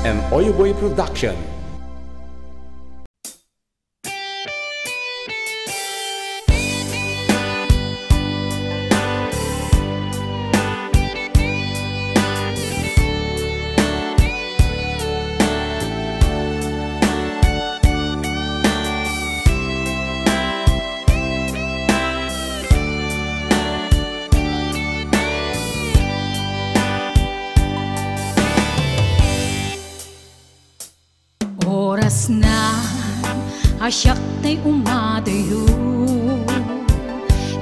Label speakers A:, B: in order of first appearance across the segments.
A: and Oyoboy Production.
B: Oras na asyak ta'y umadayo,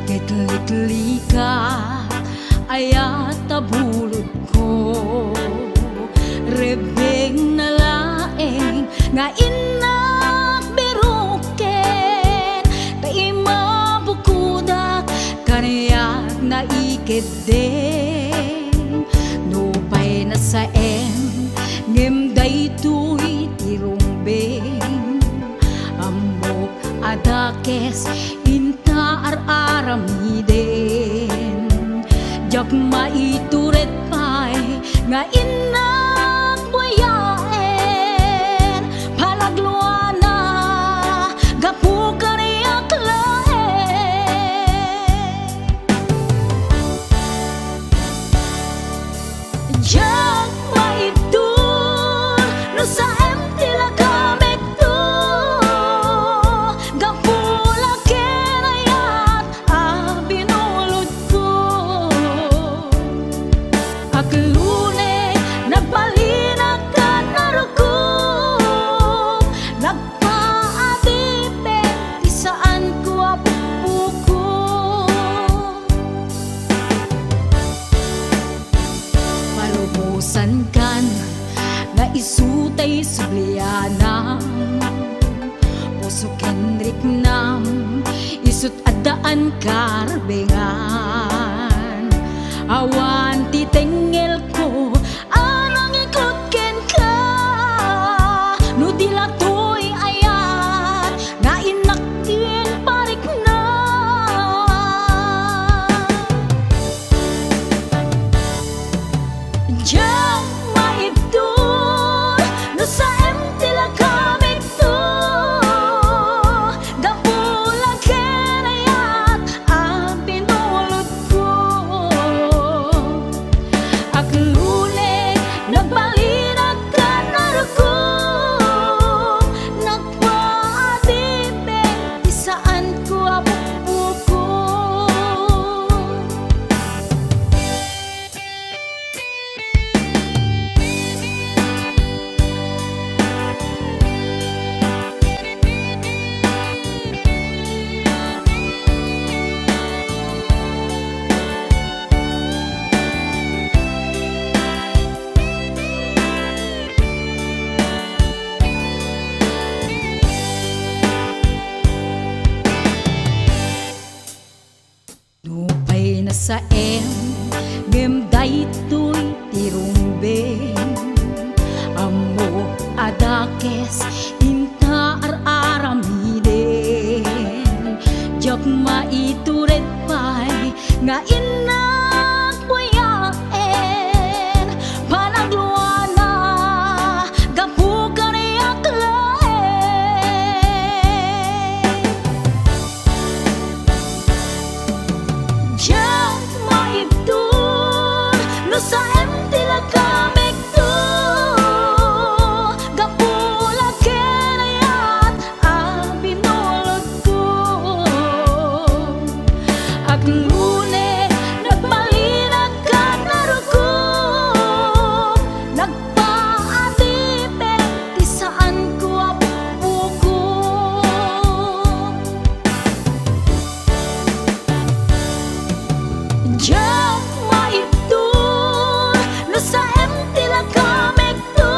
B: titli ka ayat tabulod ko, rebeng na laeng nga inak biruken kay mabukudak kaniyak naikid din nupay na sa ngem daytoy tirumbeng amok adakes inta araramiden jak maituret pay nga inak buyaen palagluana gapu kaniyak laen jak maitur no sa tila kamek to gapula kenayat binulod ko aklune nagpalinak ka narukom nagpaadipe ti saan ko apupuko palubusan kan nga isutay sublianam puso kenrik nam isut adaan karbengan awan titengel ko anang ikot ken ka no dilatoy ayat nga inaktin parik na jang maibdur no sa tila kamik to gapula kenayat binulod ko aklune nagbalinag ka narukom nagpaadipe di saan ko apupuko nupay na sa ngem daytoy tirumbeng amo adakes inta araramiden jak maituret pay nga inak buyaen panagluana gapu kaniyak laen jak maibdur no sa tila kamek to gapula kenayat binulod ko aklune nagbalinag ka narukom nagpaadipe ti saan ko apupuko jak maibdur no sa tila kamek to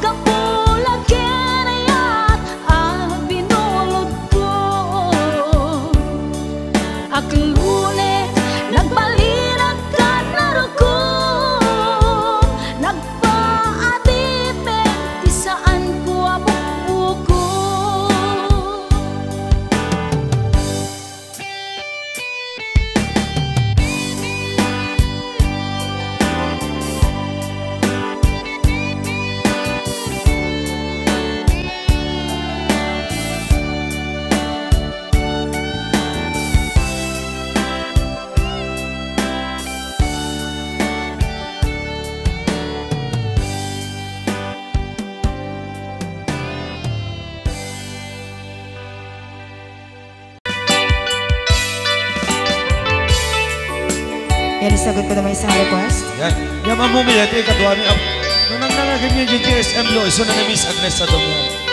B: gapula kenayat binulod ko aklune nagbalinag ka narukom nagpaadipe ti saan ko apupuko
C: Yan, isagot ko naman isang request.
D: Yan. Yan mamumiyat eh, kadwami. Nung nangangagan niya yung GSM lo, iso na na-miss Agnes sa doon.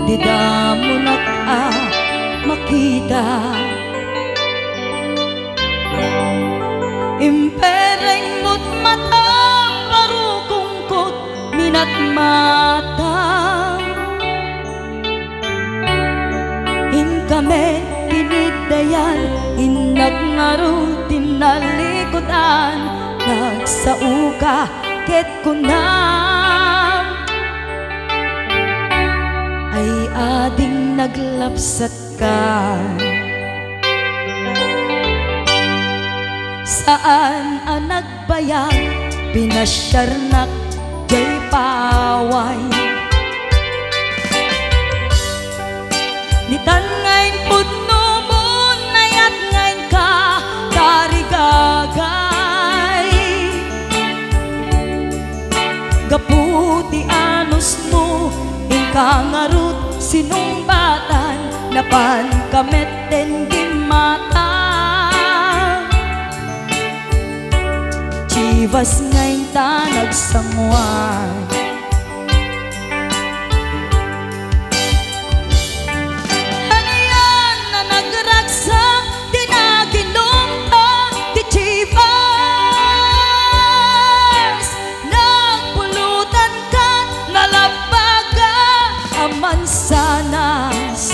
B: di damo makita. Impereng mo't mata parukungkot minat mata. Kami pinidayan, inagnaro tinalikodan, nagsauka ket kunam ay ading naglapsat ka. Saan ang nagbayag pinasyarnak jay paway. Nitan ngayon pudno mo nayat ngayon ka tarigagay. Gaputi anos mo ingkang arut sinumbatan napan kamet den gimata. Chivas ngayon ta nagsangwan. Mansanas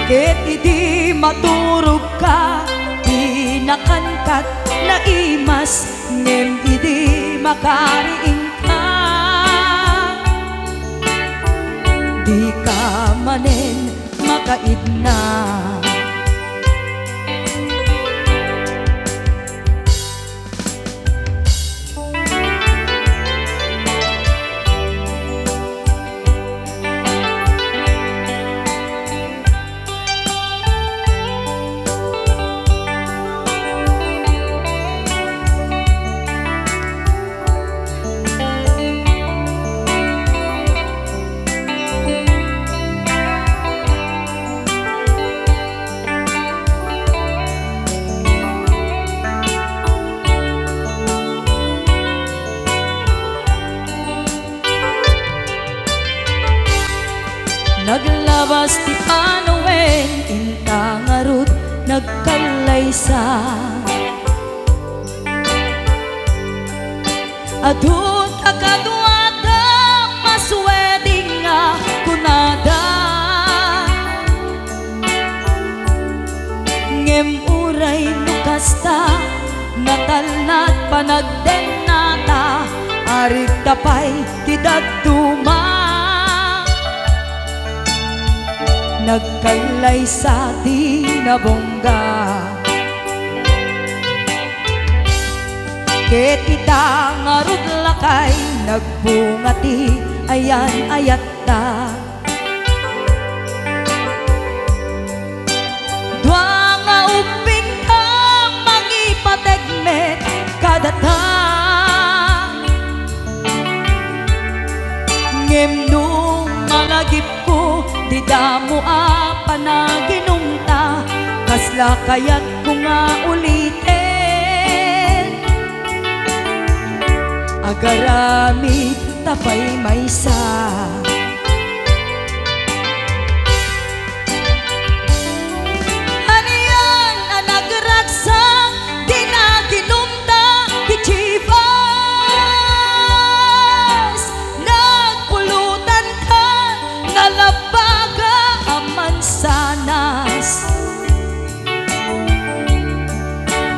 B: ket idi maturog ka pinakankat na imas ngem idi makariing ka. Di ka manen makaidna. Naglabas ti panawen intang arut nagkalaysa. Adun kakaduada masweding nga kunada. Ngem uray nukasta natalnat panagdenata arig tapay ti daduma. Nagkalay sa di nabongga ket ita ngarud lakay nagbungati ayan ayatta. Dua nga uping ka mangipategmet kadata ngem nung malagip ko di damo panaginumta kasla kayat ko nga ulitin. Agarami tapay maysa haniyan ang nagragsak di naginumta di Chivas. Nagpulutan ka nalabaga mansanas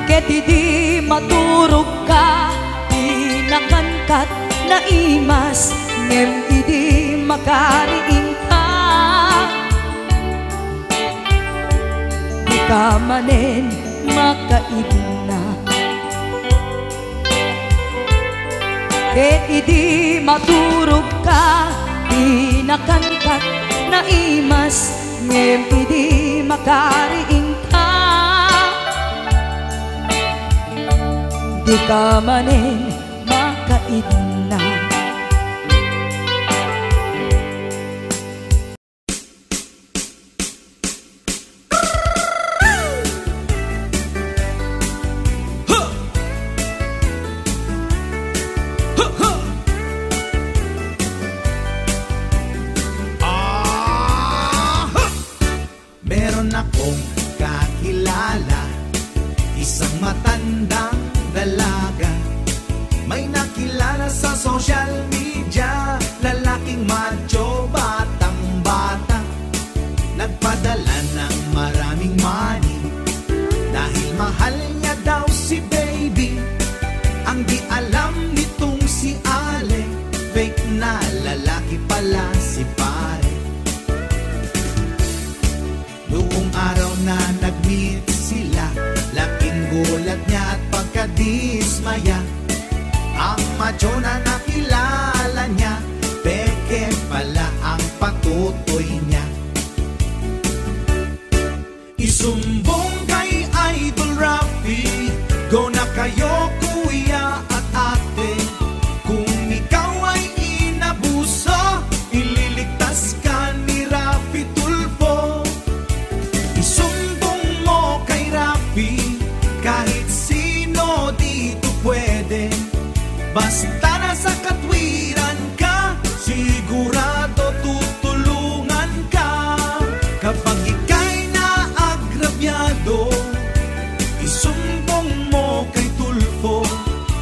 B: ket idi maturog ka pinakankat na imas ngem idi makariing ka. Di ka manen makaibna ket idi maturog ka pinakankat na imas ngem idi makariing ka. Di ka manen makaidna.
E: akong kakilala, isang matandang dalaga. May nakilala sa social media, lalaking macho, batang bata. Nagpadala ng maraming money dahil mahal niya daw si baby. Ang di alam nitong si Ale, fake na lalaki pala si pare. Noong araw na nag-meet sila, laking gulat niya at pagkadismaya. Ang macho na nakilala niya, peke pala ang patutoy niya. Isumbong kay Idol Rafi, go na kayo kuya at ate. Kung ikaw ay inabuso, ililigtas ka ni Rafi Tulfo. Isumbong mo kay Rafi, kahit sino dito pwede. Basta nasa katwiran ka, sigurado tutulungan ka. Kapag ika'y naagrabyado, isumbong mo kay Tulfo.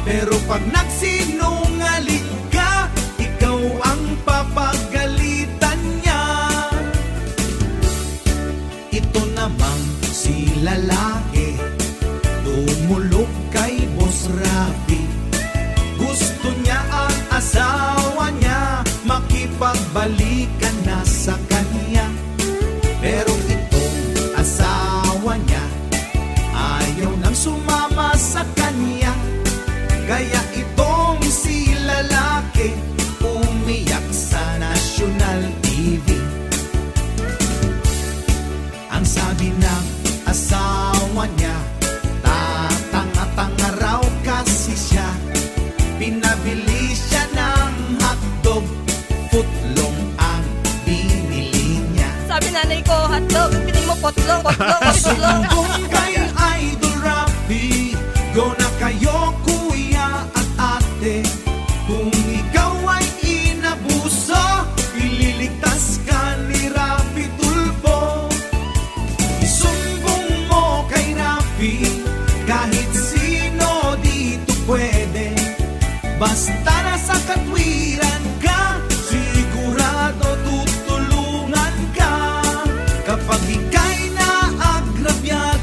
E: Pero pag nagsinungaling ka, ikaw ang papagalitan niya. Ito namang si lalaki, dumulog kay Boss Rafi. Gusto niya ang asawa niya, makipagbalikan na sa kanya. Pero itong asawa niya, ayaw nang sumama sa kanya. Kaya itong si lalaki, umiyak sa National TV. Ang sabi ng asawa niya, tatanga-tanga raw kasi siya. Pinabili siya ng hotdog, footlong ang binili niya.
B: Sabi nanay ko, hotdog, piling mo potlong, potlong, potlong.
E: Sumbong kay Idol Rafi, go na kayo kuya at ate. Kung ikaw ay inabuso, ililigtas ka ni Rafi Tulfo. Isumbong mo kay Rafi, kahit sino dito pwede. Basta nasa katwiran ka, sigurado tutulungan ka. Kapag ika'y naagrabyado,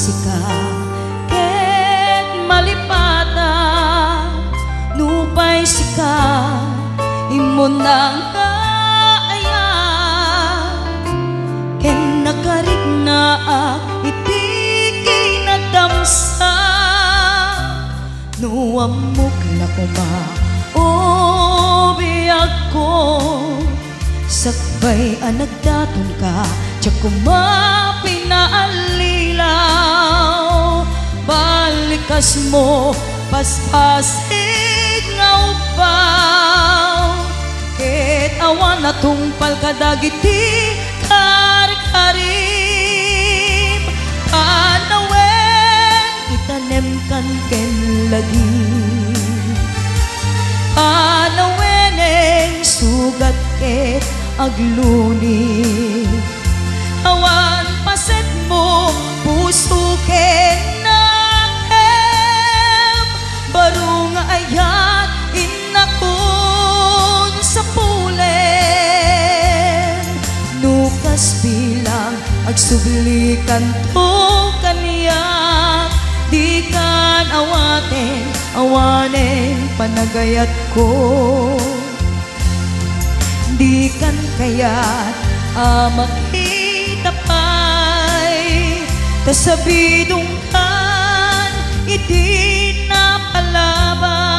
B: sika ket malipata nupay sika imon nang kaaya ken nakarig na iti kinadamsa nuamok na kuma o biyag ko sakbay anagdaton ka tiyak kuma pinaalilaw balikas mo paspasig nga upaw ket awan na tungpal kadagiti karikarim panawen itanem kan ken lagi panaweneng sugat ket agluni awan paset mo puso ken nakem barong ayat inakon sa pulen nukas bilang agsublikan to kaniya di kan awanen panagayat ko di kan kayat makita pa'y tasabidong kan iti na palabas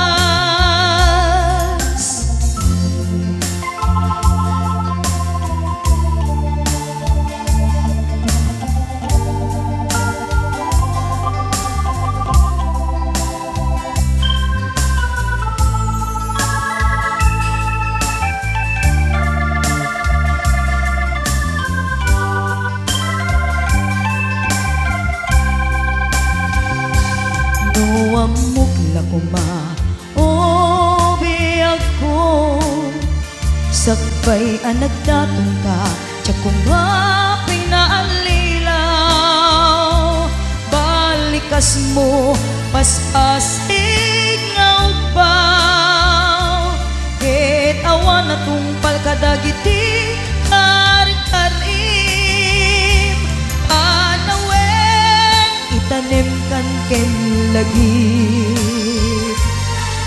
B: nuamok na kuma o biyag ko sakbay anagdaton ka tiyak kuma pinaalilaw balikas mo paspasig nga upaw ket awan na tungpal kadagiti karikarim panawen itanem kan ken lagi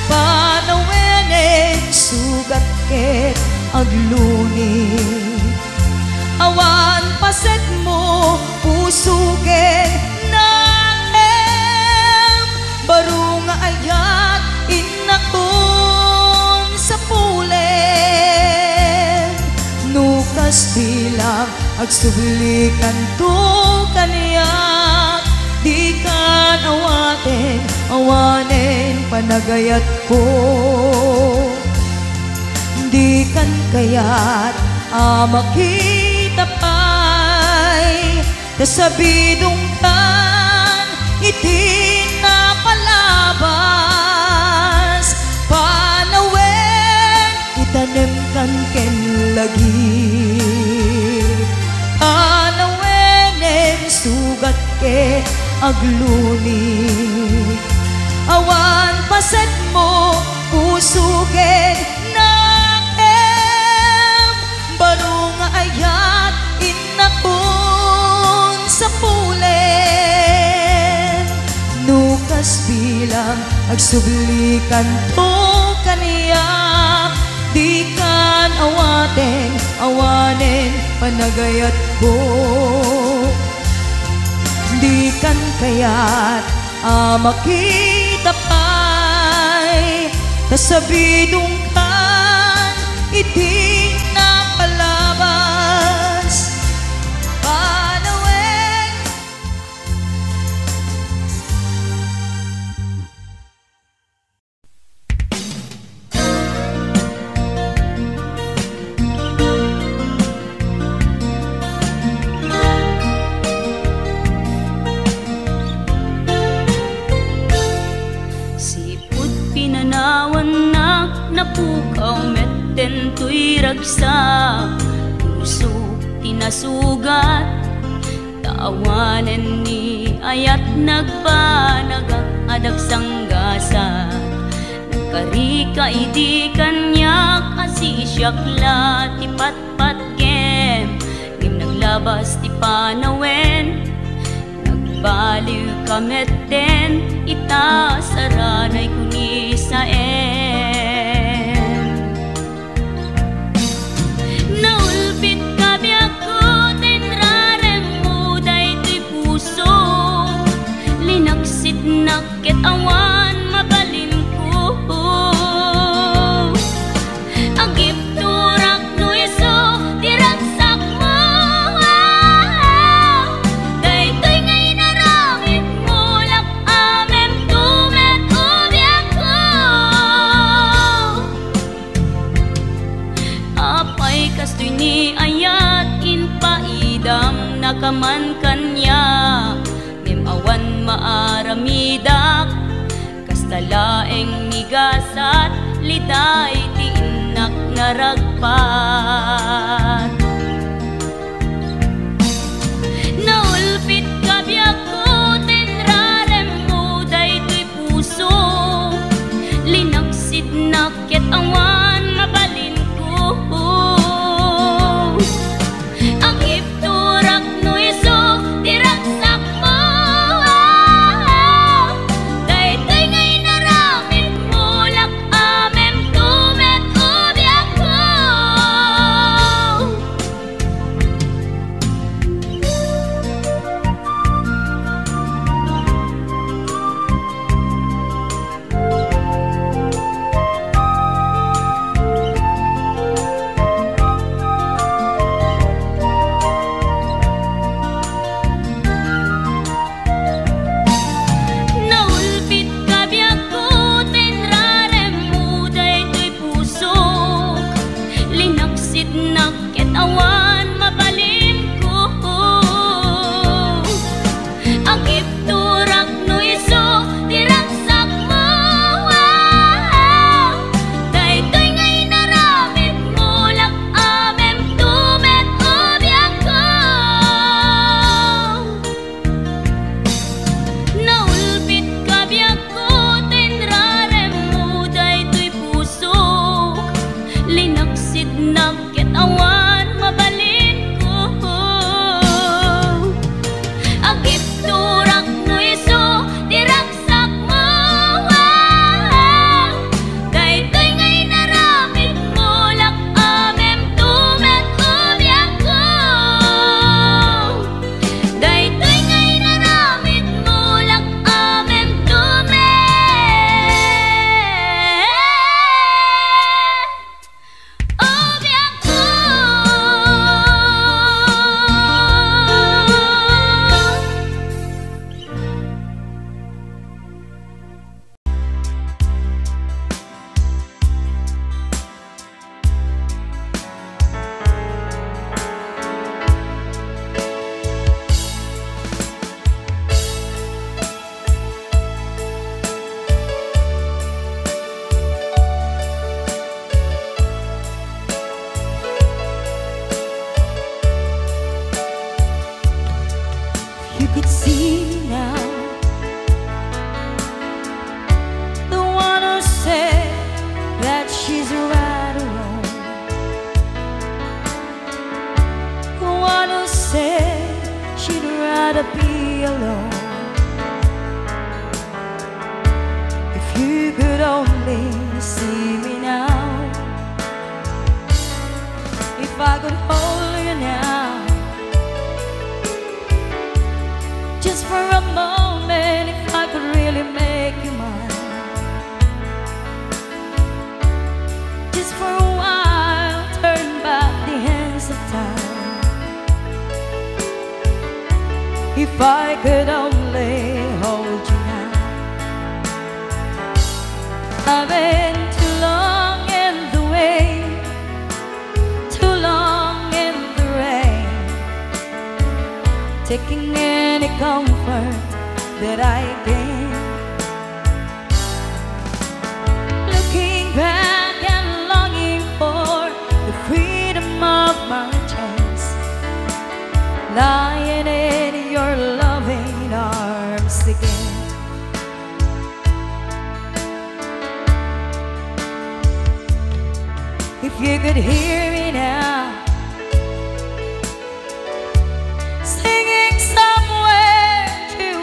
B: panaweneng sugat ket agluni awan paset mo puso ken naem barong ayat inakon sa pulen nukas bilang agsublikan to kaniya di kan awanen panagayat ko di kan kayat makita pa'y tasabidong kan iti na palabas panawen itanem kan ken lagi panaweneng sugat ket agluni awan paset mo puso ken naem barong ayat inakon sa pulen nukas bilang agsublikan to kaniya di kan awanen panagayat ko di kan kayat makita pa'y tasabidong kan iti na palabas panawen napukaw metten tuy ragsa puso tinasugat taawanen ni ayat nagpanagak adag sanggasa nagkarika idi kanyak asisyakla ti patpat gem gim naglabas ti panawen baliw kameten ita saranay kuni saen. Naulpit kabiyak ko tenrarem mo daytoy puso, linaksit nakit awan mabalin ko. Agip turak no iso diragsak mo, daytoy ngay naramit mo lak amem tumet ubiak ko. Apay kastoy ni ayat in paidam nakaman kanya, ngem awan maaramidak kastalaeng nigasat liday ti inak naragpat. Naulpit kabiyak ko tenrarem mo daytoy puso, linaksid nakit awan mabalin ko. Ang ipturak no iso diragsak mo, daytoy ngay naramit mo lak amem tumet ubiak ko. Naulpit kabiyak ko tenrarem mo daytoy puso, linaksid nakit awan mabalin ko. Ang ipturak no iso diragsak mo, daytoy ngay naramit mo lak amem tumet ubiak ko. Naulpit kabiyak ko tenrarem mo daytoy puso, linaksid nakit awan mabalin ko. Agip turak no iso diragsak mo, daytoy ngay naramit mo lak amem tumet ubiak ko. Daytoy ngay naramit mo lak amem tumet ubiak ko.
C: You could see now the one who said that she's right or wrong, the one who said she'd rather be alone. If you could only see me now, if I could hold you now, just for a moment, if I could really make you mine, just for a while, turn back the hands of time. If I could only hold you now. I've been too long in the way, too long in the rain, taking any comfort that I gain, looking back and longing for the freedom of my chance, lying in your loving arms again. If you could hear me now, singing somewhere to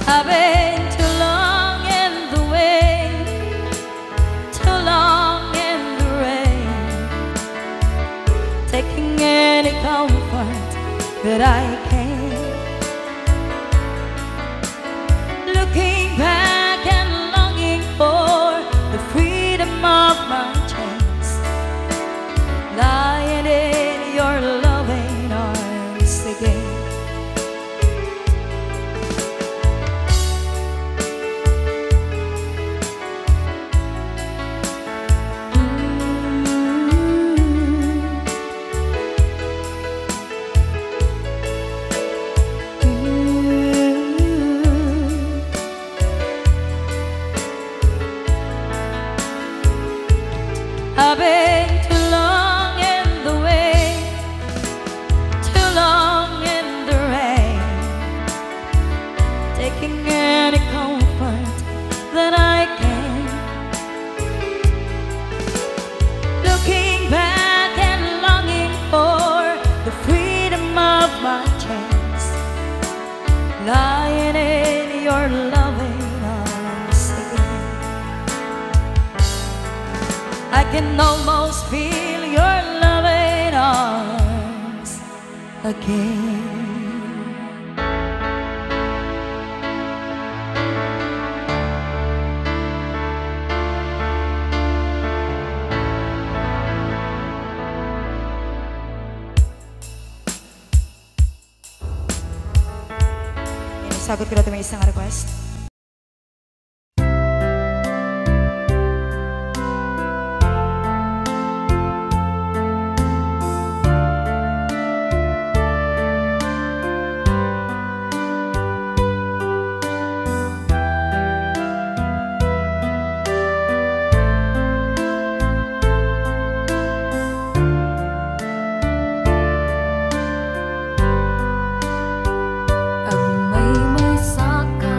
C: I've been too long in the wind, too long in the rain, taking any comfort that I can. Looking back and longing for the freedom of my chains, lying in your loving arms again. I've been too long in the wind, too long in the rain, taking any comfort that I can. Looking back and longing for the freedom of my chains, lying in your loving arms again. I can almost feel your loving arms again. Sagot ko na ito may isang request.
B: Ang may saka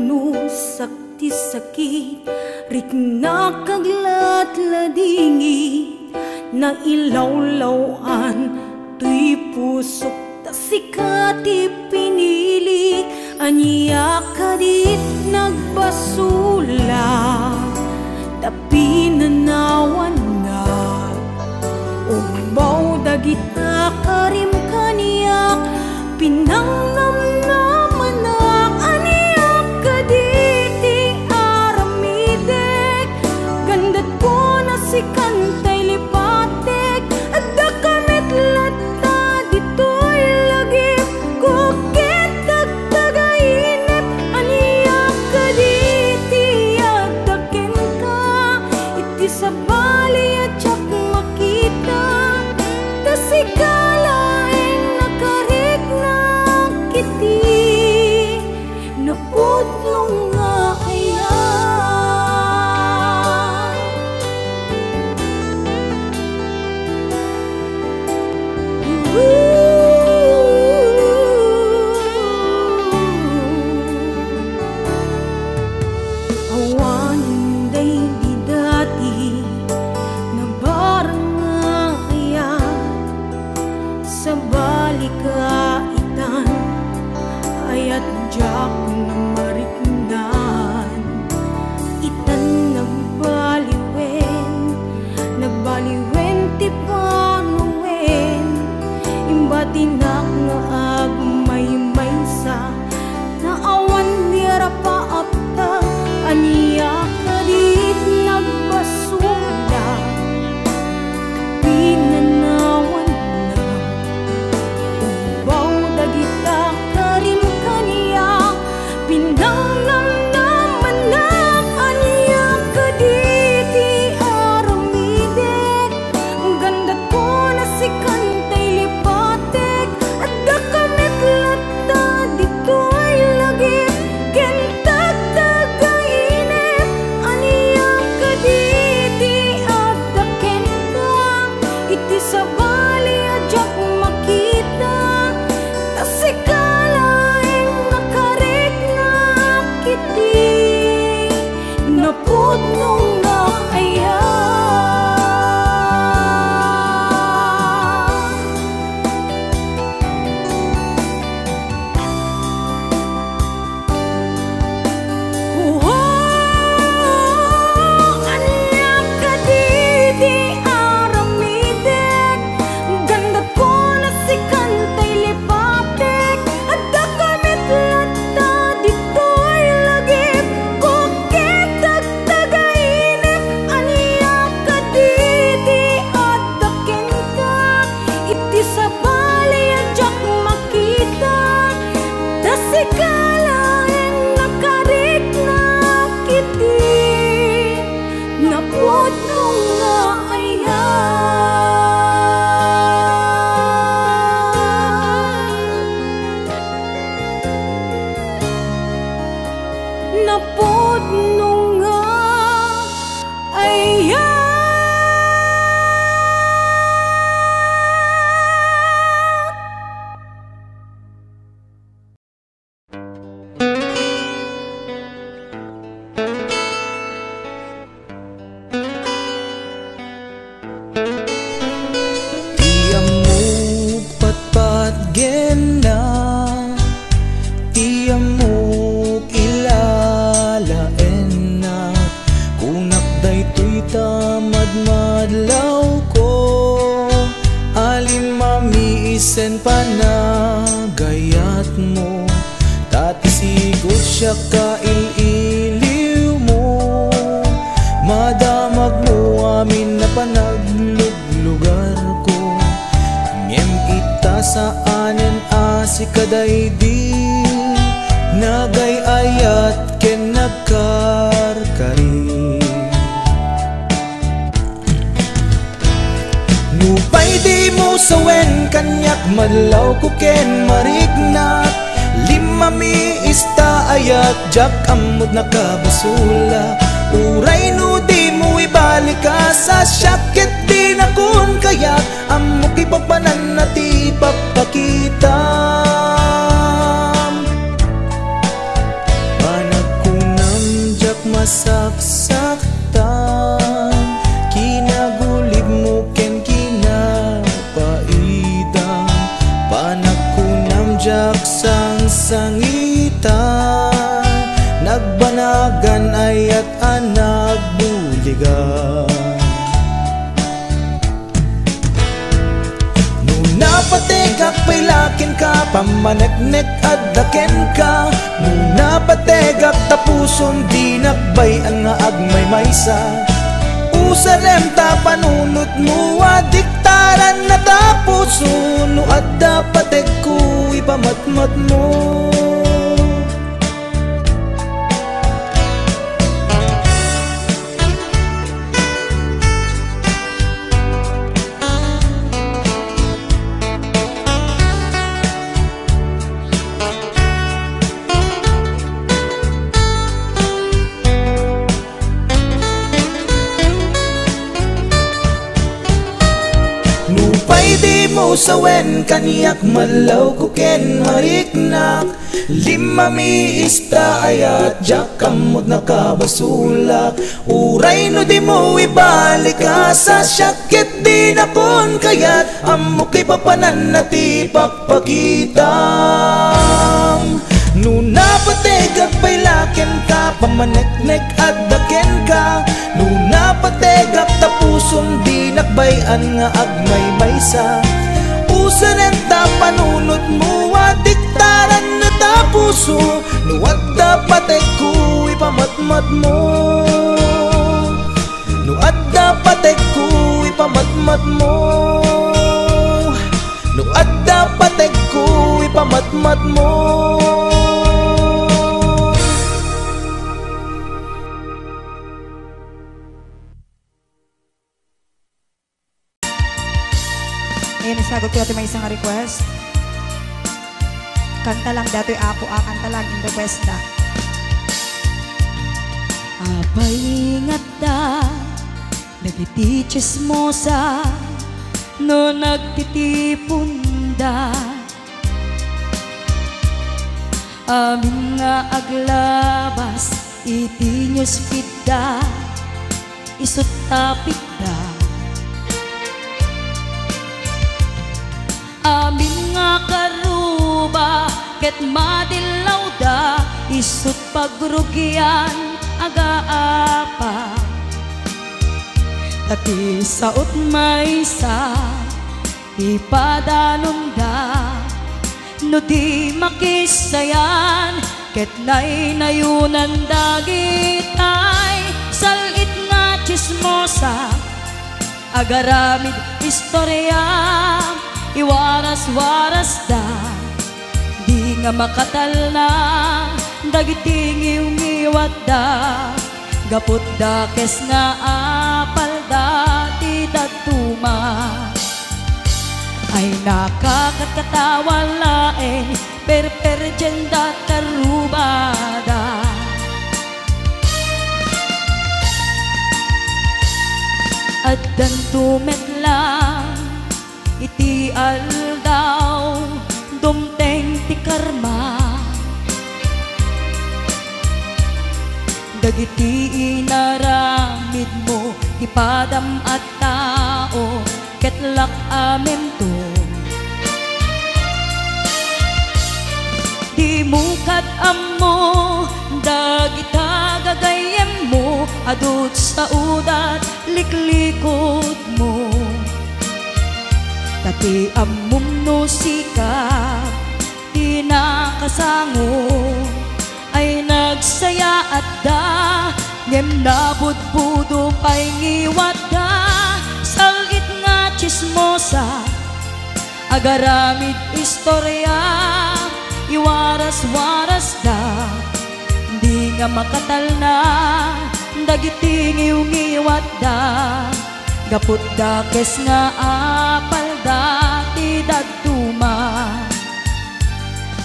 C: manusak ti sakit, rikna kaglat ladingit, na ilawlawan tuy pusok ta sikati pinilik, anya kadit nagbasula tapi nanawan na, umbaw dagita karim kaniyak pinangnamnaman na, aniyak kaditi aramidek, gandat ko na si kantay lipatek, at dakamit lata dito'y lagip, kukit tagtagainip, aniyak kaditi adakin ka, iti sa bali at tsak makita, tasikalaing nakarik na kiti, naputlong nga kaya. Awanin day di dati na barang nga kaya, sa balikaitan ayat jak na mariknan, itan nagbaliwen ti panuwen, imbatinak nga agmay-may sa naawan nira paapta, aniya kadit nagbasula pinanawan na, umbaw dagita karim kaniya pinangnamnaman na, aniya kaditi aramidek, gandat ko na si kantay lipatek, at dakamit lata dito'y lagip, kentag tagainip, aniya kaditi adaken ka, iti sa bali adyak makita, tasikalaing nakarik na kiti, napudnong nga aya. Aniyak kaditi aramidek, gandat ko na si kantay lipatek, at dakamit lata dito'y lagip, kukit tagtagainip, aniyak kaditi adaken ka, iti sa bali adyak makita, tasikalaing nakarik na kiti, napudnong nga aya. Napudnong nga aya.
E: Tiamuk patpat gena, tiamuk ilalaen na, kunak daytoy tamad madlaw ko, alin mamiisen panagayat mo, tatisigod siya kaililiw mo, madamag mo amin na panagluglugar ko, ngem ita saanen asikaday di, nagayayat ken nagkarkari. Nupay di mo sawen kanyak madlaw ko ken marignat, limami ista ayat jak amod nakabasula, uray no di mo ibalik ka sa syakit di na kun kayak, amok ipapanan na ti papakita, masaksakan, kinagulib mo ken kinapaitan, panakunam jak sang sangitan, nagbanagan ayat anak buligan. Napategak pailakin ka, pamaneknek at daken ka. Muna pategak tapuson, di nakbayan nga agmay maysa. Usarem ta panunot mo, adiktaran na tapuson. No at dapatek ko ipamatmat mo. Di mo sawen kaniyak malaw ko ken mariknak, lima mi ista ayat jak kamot nakabasulak. Uray no di mo ibalik ka sa syakit, di na kon kayat amo kay papanan na ti pakpakitam. Nuna pategak pailaken ka, pamaneknek at daken ka. Nuna pategak tapuson, di nakbayan nga agmay maysa. Usanen ta panunot mo, adiktaran na tapuso. Nuwat dapat ko ipamatmat mo. Nuwat dapat ko ipamatmat mo. Nuwat dapat ko ipamatmat mo.
C: Ayun, isagot ko ito may isang request. Kanta lang dato'y ako, kanta lang in request na. Apay ingat da, nagiti chismosa, no nagtitipon da. Amin nga aglabas, iti nyos pida, isut tapik da. Amin nga karuba, ket madilaw da, isut pagrugyan aga-apa. Tati saot maysa, ipadanom da, no di makisayan, ket naynayunan dagit ay salit nga chismosa, agaramid istorya. Iwaras-waras da, di nga makatal na, dagiting iwat da, gapot da kes nga apal da, ti datuma. Ay nakakatkatawa laeng, perperjen da karubada. At dan tumet lang, iti aldaw, dumteng ti karma. Dagiti inaramid mo, ipadam at tao, ketlak amin to. Di mo kat amo, dagita gagayem mo, adut sa udat, liklikod mo. Tati amum no sikap, di nakasango, ay nagsaya at da, ngem nabudbudo pa'y ngiwat da, salit nga chismosa, agaramid istorya, iwaras-waras da, di nga makatal na, dagiting iwat da, gapot da kes nga apal da, ti daduma.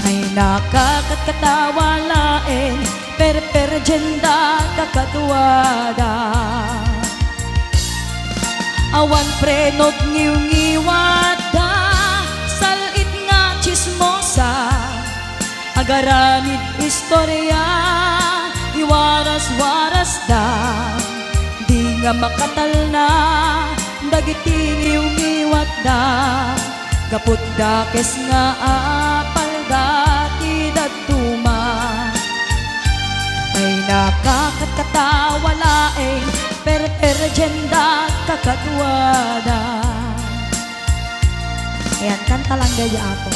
C: Ay nakakatkatawa laeng, perperjenda kakatuwada. Awan prenod ngiw-ngiwada, salit nga chismosa, agaramid istorya, iwaras-waras masdan di nga makatalna dagiti ngiwat da kaput dakes nga apal dati daduma ay nakakatkatawa laeng per-perjenda kakadwada. Ayan, kanta lang gaya ako.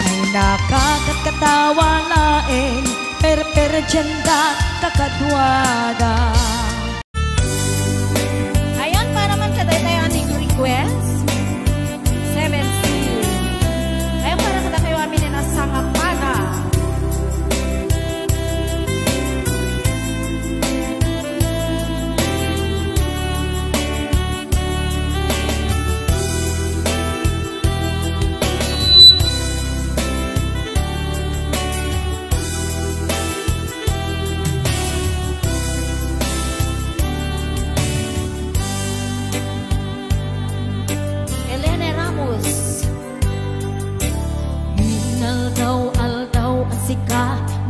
C: Ay nakakatkatawa laeng per-perjenda kakadwada.
F: Ayan, para man sa tayo ating request 7C. Ayan, para kada kayo amin na sangapada.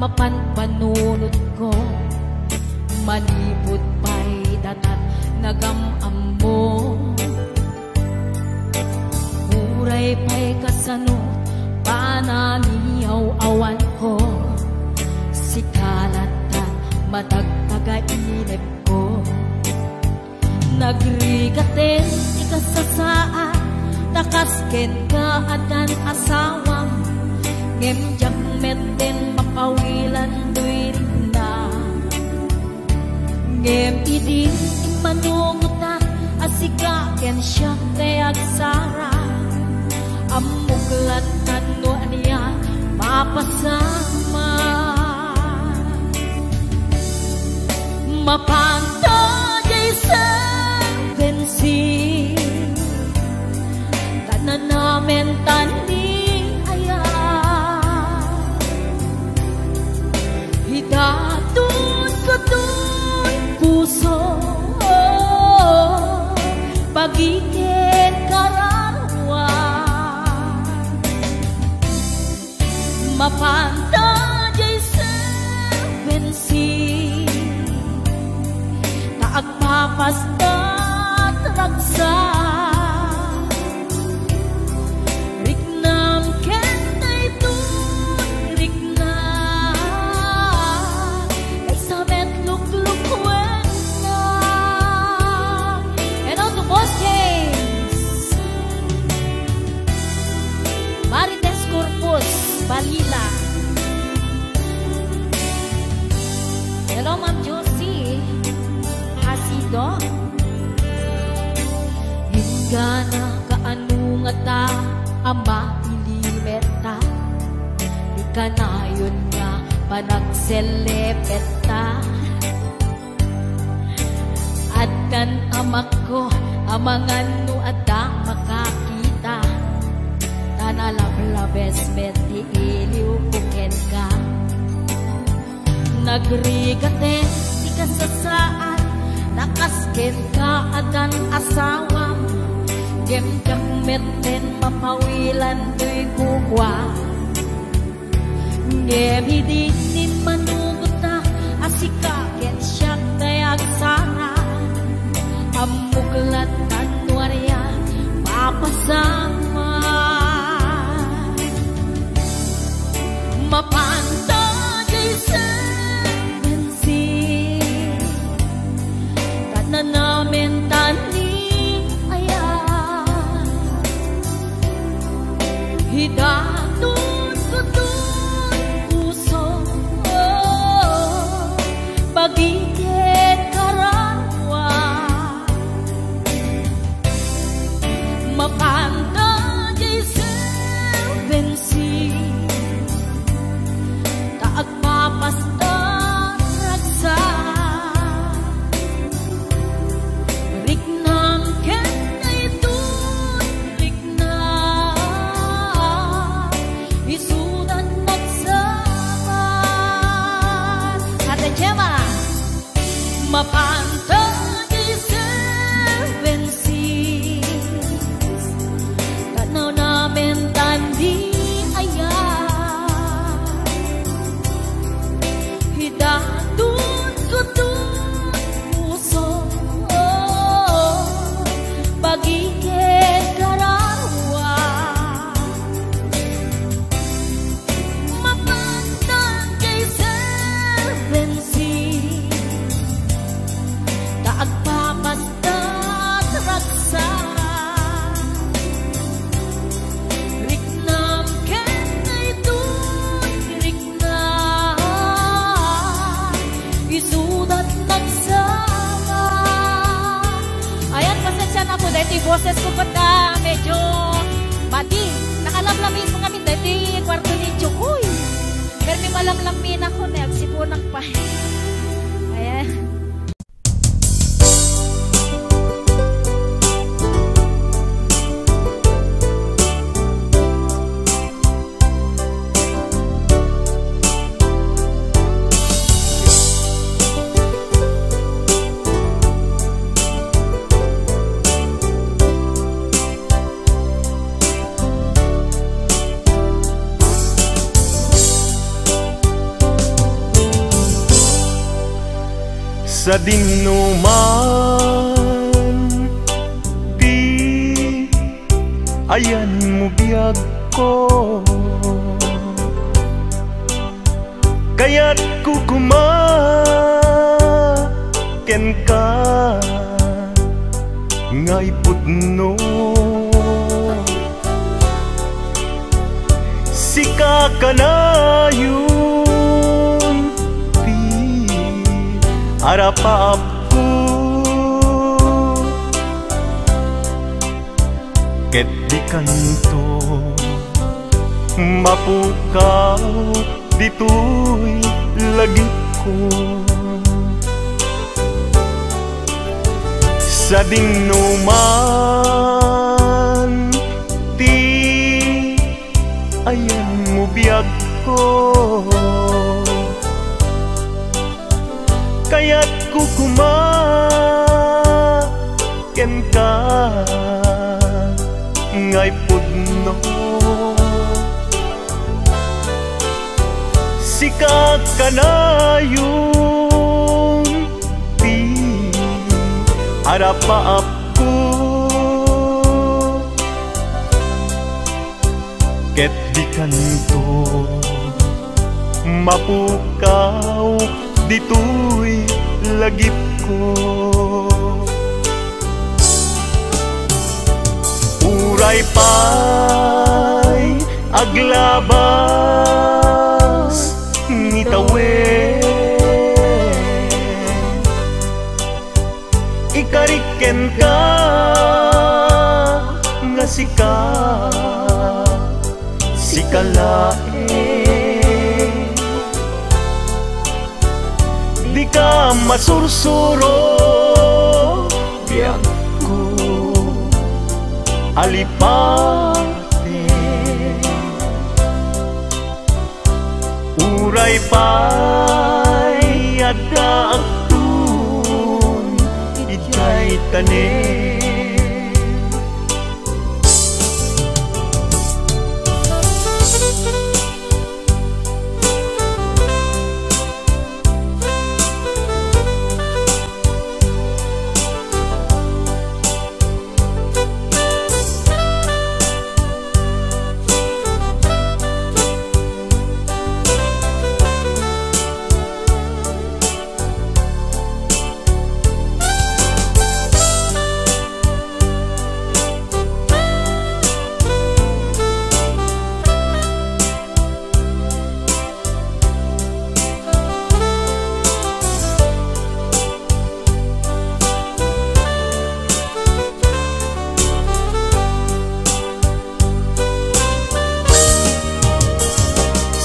C: Mapanpanunod ko malibot pa'y datat nagamam mo uray pa'y kasanot pananiyaw awan ko sikalatan matagtagainip ko nagrigaten ikasasaan takasken ka adan asawam ngemjak meten mapawilan do'y rinda ngem idin manungutan asikaken siya kayag sara amuglat no aniya mapasama mapanta jaysa bensi tanan namin tanding aya hidatun ko do'y puso pagiging kararwa mapanta jaysa bensi taagpapastat ragsa riknam kentay tun rikna kaysa metlukluk wena and on the Boss James Marites Corpus Balila. Hello, Ma'am Josie Hasido. Hingga kaano nga ta ama ilimeta di ka na yun nga panagselepeta at kan amak ko amangan no ada makakita tanalablabes meti iliw kuken ka nagrigaten di ka sasaan nakasken ka adan asawam gemjak meten mapawilan do'y kukwa ngem hidinin manugot na asikaken siya kayag sana amuglat kanwarya mapasama mapanta jaysa bensi tanan namin tanding aya hidatun ko do'y puso pagiging kararwa mapanta jaysa bensi taagpapasta ragsa riknam kentay tun rikna isudan nagsama Ate Gemma mapanta jaysa bensi tanaw namin tanding aya hidatun ko
F: iti boses ko pa medyo madi. Nakalamlamin mo kami dati kwarto ni Chokoy. Pero may malamlamin ako na agsipunang pa. Ayan.
G: Sa dinuman di ayan mo biyag ko, kaya't kukumaken ka ngay pudno. Sika ka na yun harapap ko, ket di kanto mapukaw dito'y lagip ko. Sa dinuman di ayan mo biyag ko, kaya't kukumaken ka ngay pudno. Sika ka na yung di harapaap ko, ket di kanto mapukaw dito'y lagip ko. Uray pa'y aglabas ngitawen, ikariken ka nga sikalae. Di ka masursuro biyak ko alipate, uray pa'y agdaagtun itay tanen.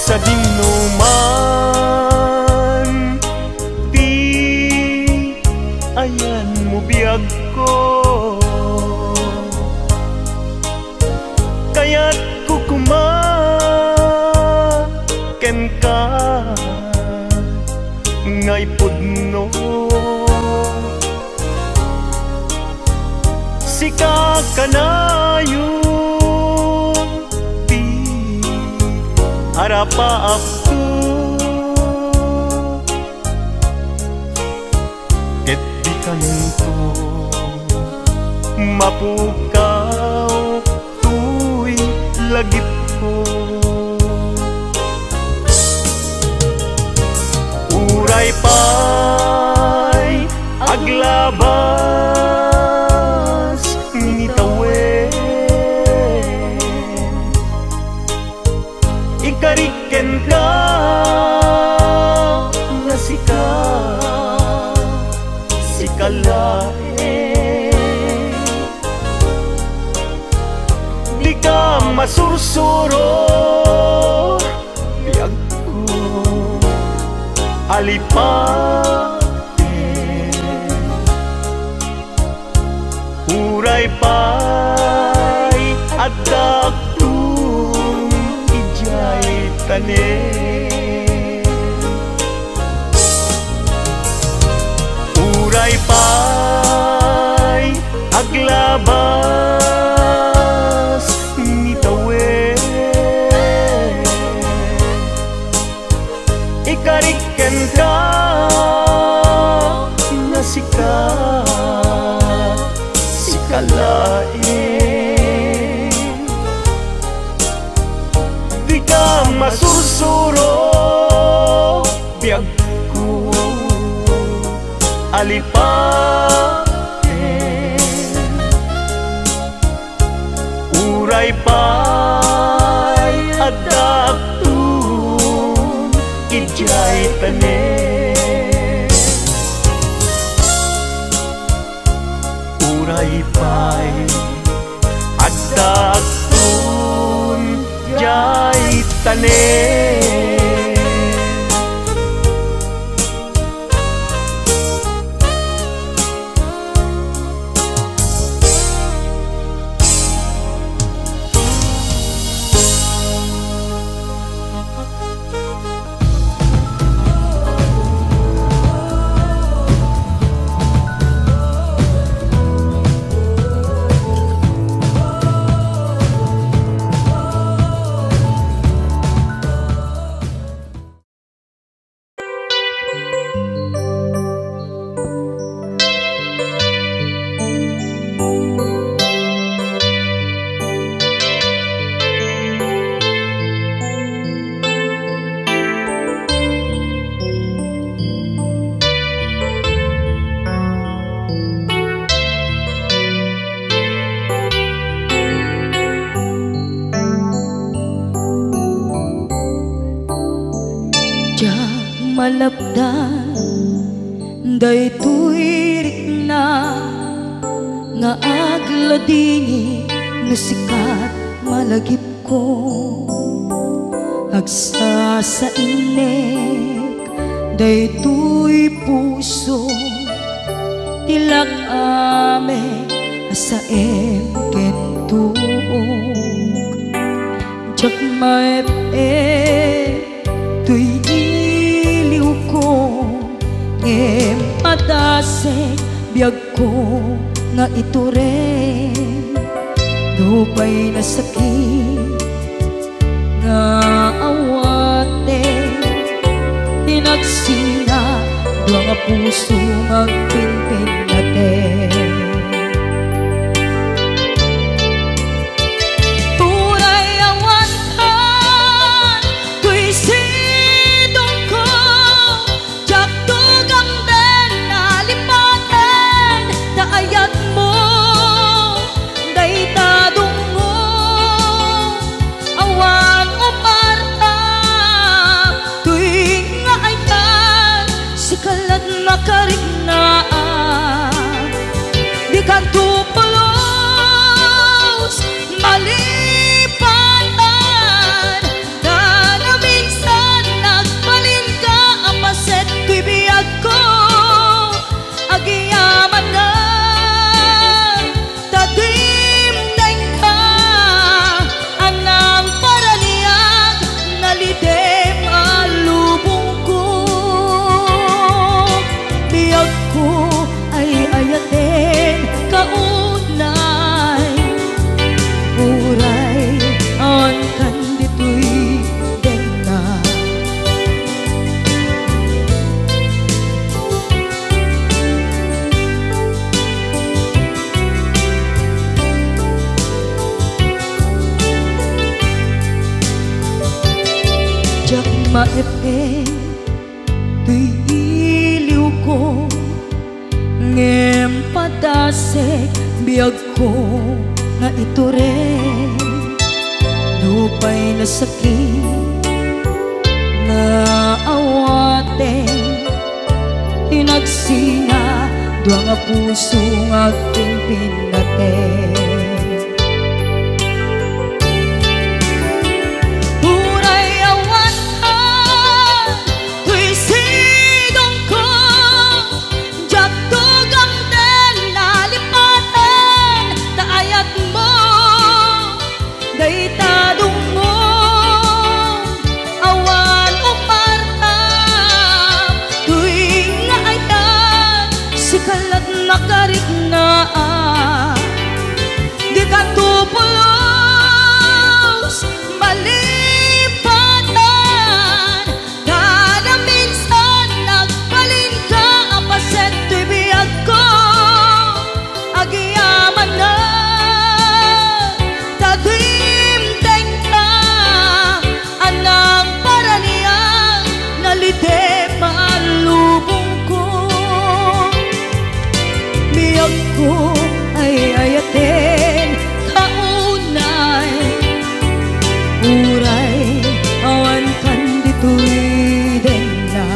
G: Sa dinuman di ayan mo biyag ko, kaya't kukumaken ka ngay pudno. Sika ka na yung harapaap ko, ket di kanto mapukaw tu'y lagip ko. Uray pa'y aglabas ngitawen, ikariken ka nga sikalae. masursuro biyag ko alipate uray pay at daktung ijay tanen uray pay aglabas ni tawen ikariken ka na sikat sikalain di ka masursuro biyag ko alipaten uray pay adaktum ijay tanen uray pay adaktum ijay tanen
C: malapdan daytoy rikna nga agladini nga sikat malagip ko agsa sa inek daytoy puso tilak ame sa emkentuog jak maep tuy iliw ko ngem padasek biyag ko nga ito rin dupay na sakit nga awate tinagsina dua nga puso magpinpin natin karinaan di kanto pulos malipatan na minsan nagbalin ka ang paset ko'y biyag ko agiyaman na tadim-deng ka anang paraniyag nalidem alubong ko biyag ko ay ayatin kaunay uray ang kandito'y dena jak maepe tuy iliw ko ngem padasek biyag ko nga ito rin dupay na sakit na awate tinagsinga dua nga puso nga agpinpin natin karigna di ka tupulos malipatan kada minsan nagbalin ka apaset tibiyag ko agiyaman na tadimteng ka anang paraniya nalite malubong ko biyag ko ay ayaten kaunay uray awan kan dito'y dena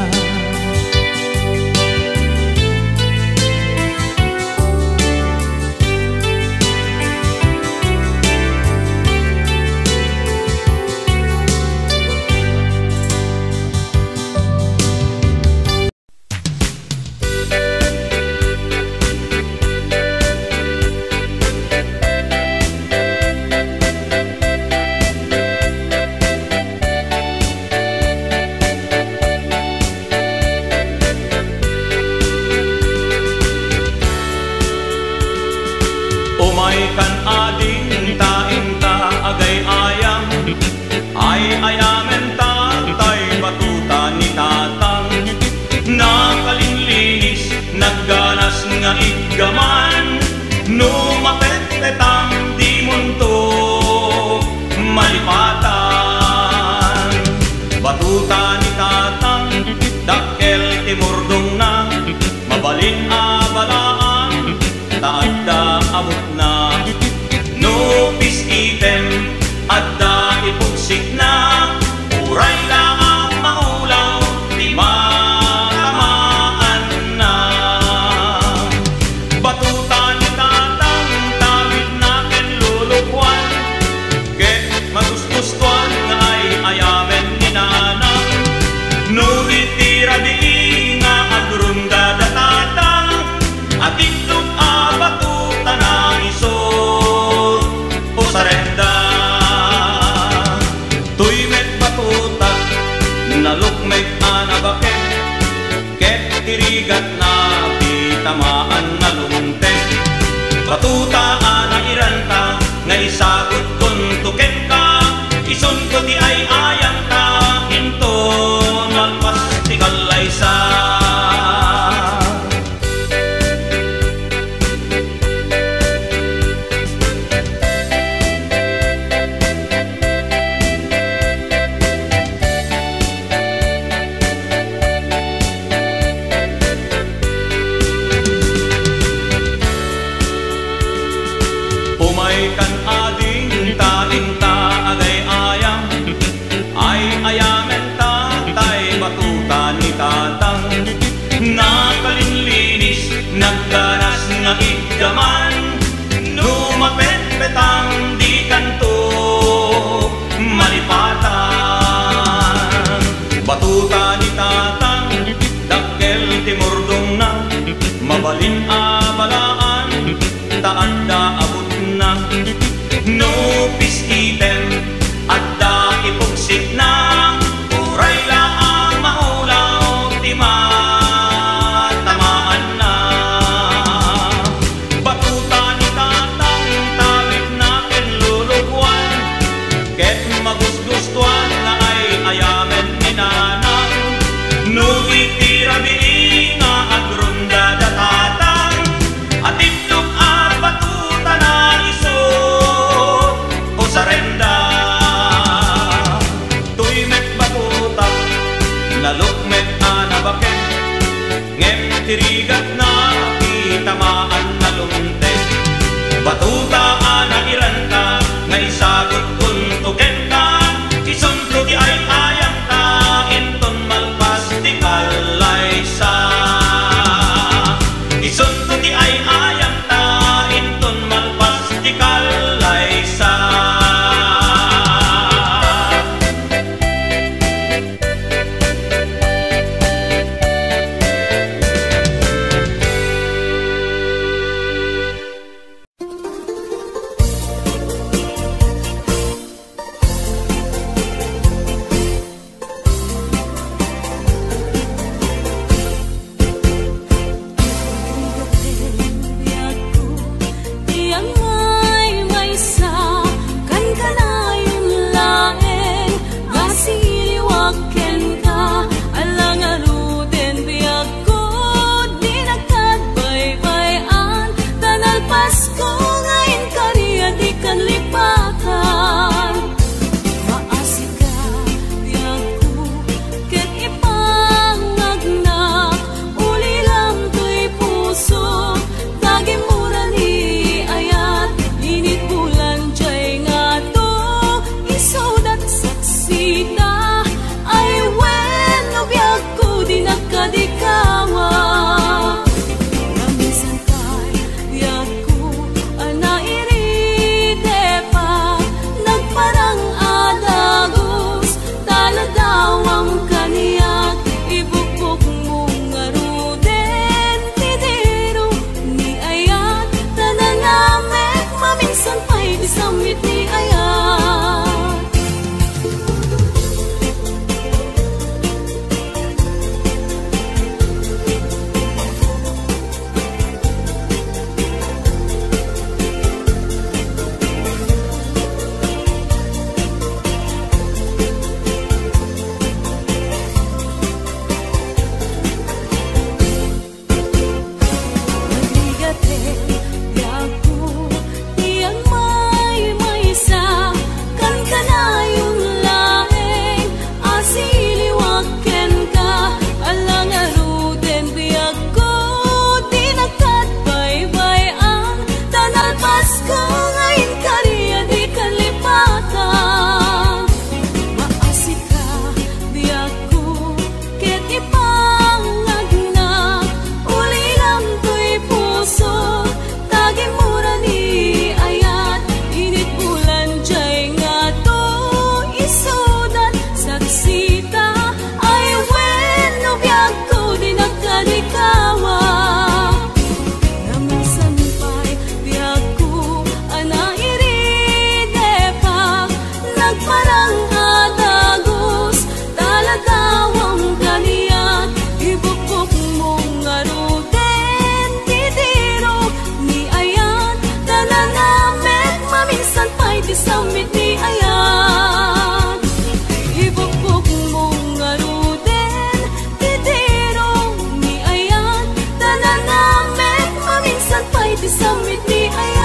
H: Umay kan ading taing-ta agay ayam ay ayamen ta tay batuta ni tatang nakalinlinis nagganas nga iggaman numapet-petang di munto malipatan batuta ni tatang dakkel timurdong na mabalin abalaan taadda amot na nupis item adda ipugsik na uray laang maulaw di matamaan na batuta ni tatang tawid na ken lulukwan ket magustustuan nga ay ayamen ni nanang nubitira di nga agrunda da tatang at itlog batuta na isod o sarenda tuy met batuta nalukmek anabaken ket tirigat na pitamaan na lumtek batuta ana iranta nga isagot kun tuken ka ison ko ti ay ayang ka into nalpas ti kalaysa kan ading taing-ta agay ayam ay ayamen ta tay batuta ni tatang nakalinlinis nagganas nga iggaman numapet-petang di kanto malipatan batuta ni tatang dakkel timurdong na mabalin abalaan taadda abot na nupis item adda ipugsik na uray laang maulaw di matamaan na batuta ni tatang tawid na ken lulukwan ket magusgustuan na ay ayamen ni nanang nubitira biing nga agrunda da tatang at itlog at batuta na isod o sarenda tuy met batuta nalukmet anabaken ngem tirigat na itamaan na lumtek batuta ana iranta nga isagot kun tuken ka isunto di ay ayang ta inton malpas di kalaysa isunto di ay ayang ta inton malpas di kalaysa
C: ti samit ni ayan. Ibugbog mong aruden, titirong ni ayan. Tananamek, maminsan pa'y ti samit ni ayan.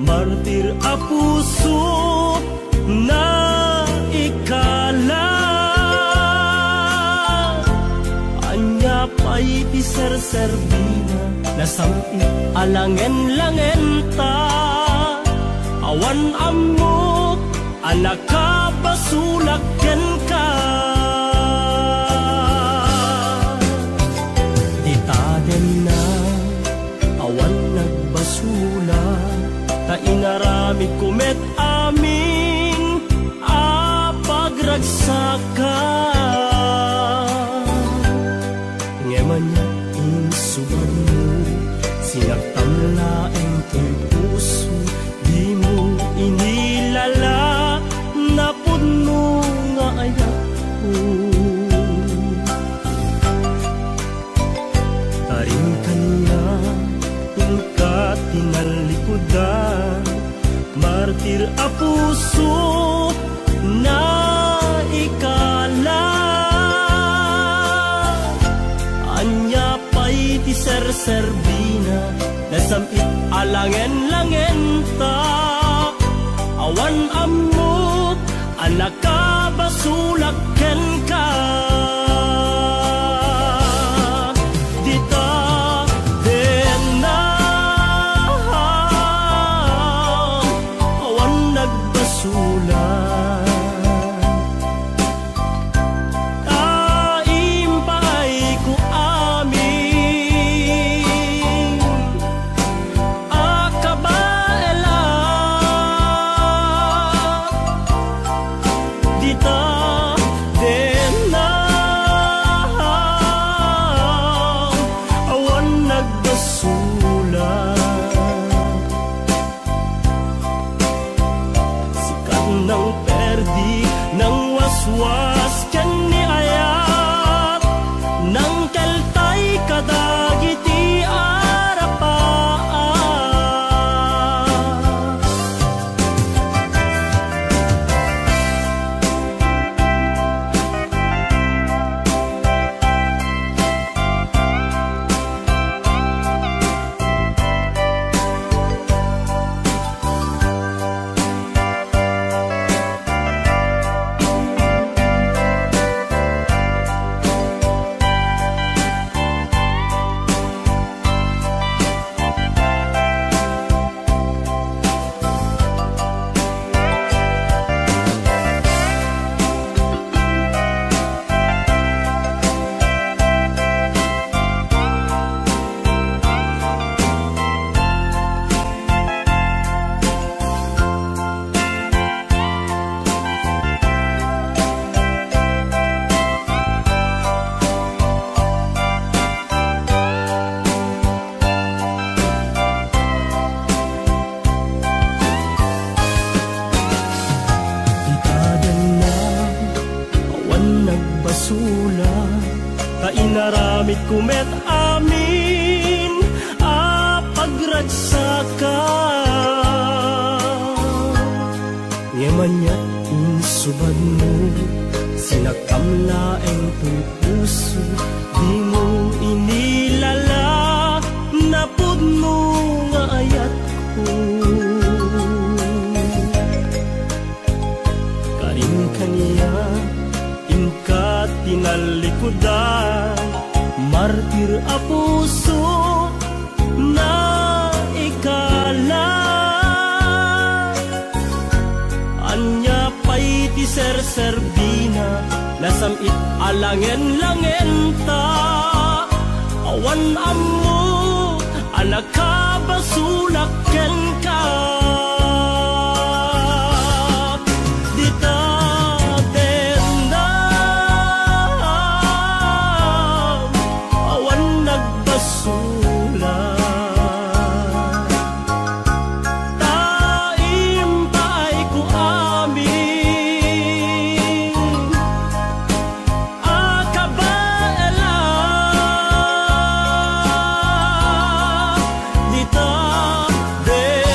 G: Martir a puso na ikala, anya pa'y ti serserbina, nasamit alangen-langen ta. Awan amok, anak ka basulakyan ka. Di taden na, awan nagbasula, ta inaramid kumet amin a pagragsaka. Ngeman niya insuban mo, sinagtamlaeng to'y puso, di mo inilala na puno nga ayak ko. Taring kanya ka tinalikudan, martir a puso na ikala, anya pa'y ti serserbina, nasamit alangen-langen ta. Awan amok, anak ka basulakyan ka. Was kan ni ayat nang keltay kadagiti arapaan. Nagbasula, kainaramit kumet amin Umanyat insubad mo, sinakamlaeng to'y puso, di mo inilala, napod mo nga ayat ko. Karin kaniya, inka tinalikudan, martir a puso na ikala. Anya pa'y ti serserbina, nasamit alangen-langen ta. Awan ammo, anak ka basulak ken ka. Dita tendam, awan nagbasulak. De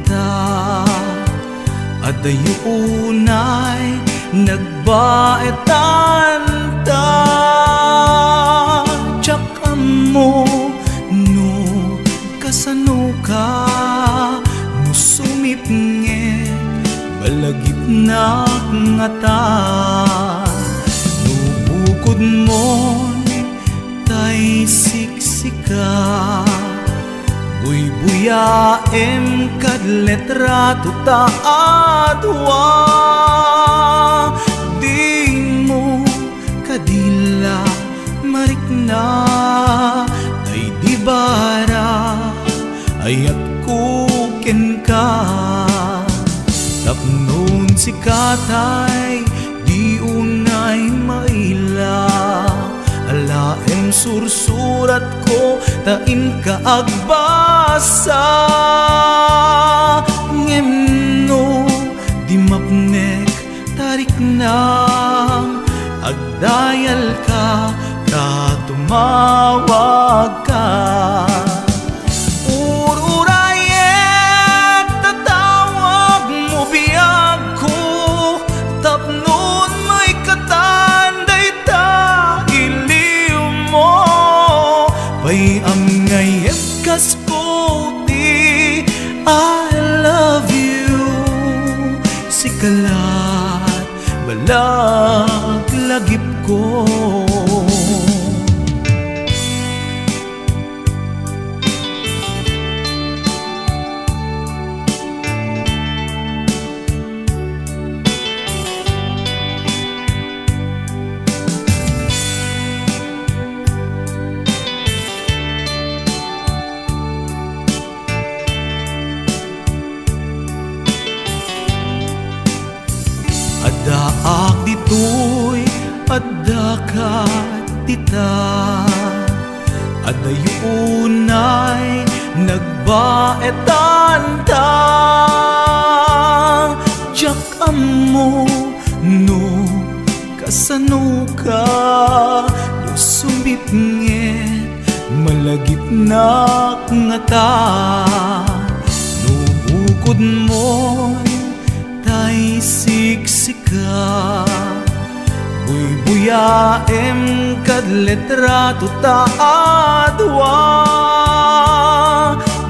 E: kita at dayunay nagbaetan ta. Tsak mo no kasano ka no sumipnge balagip na ngata. Nubukod mo tay siksika buy-buyaem kad letrato ta adwa. Di mo kadila marikna tay di bara ayat kuken ka. Tapnon si katay di unay maila alaem sursurat ko tain ka agbasa. Ngemno di mapnek tarik nang agdayal ka tumawag ka. Ururayet tatawag mo biyag ko tapnon may katanday ta iliw mo. Pay ang ngayet kasputi I love you. Sikalat balag lagip ko. Adaak ditoy adakat tita adayunay nagbaetan ta. Diyak mo no kasano ka no sumbipnget malagip na ngata. Nubukod mo tay siksika buy-buyaem kad letrato ta adwa.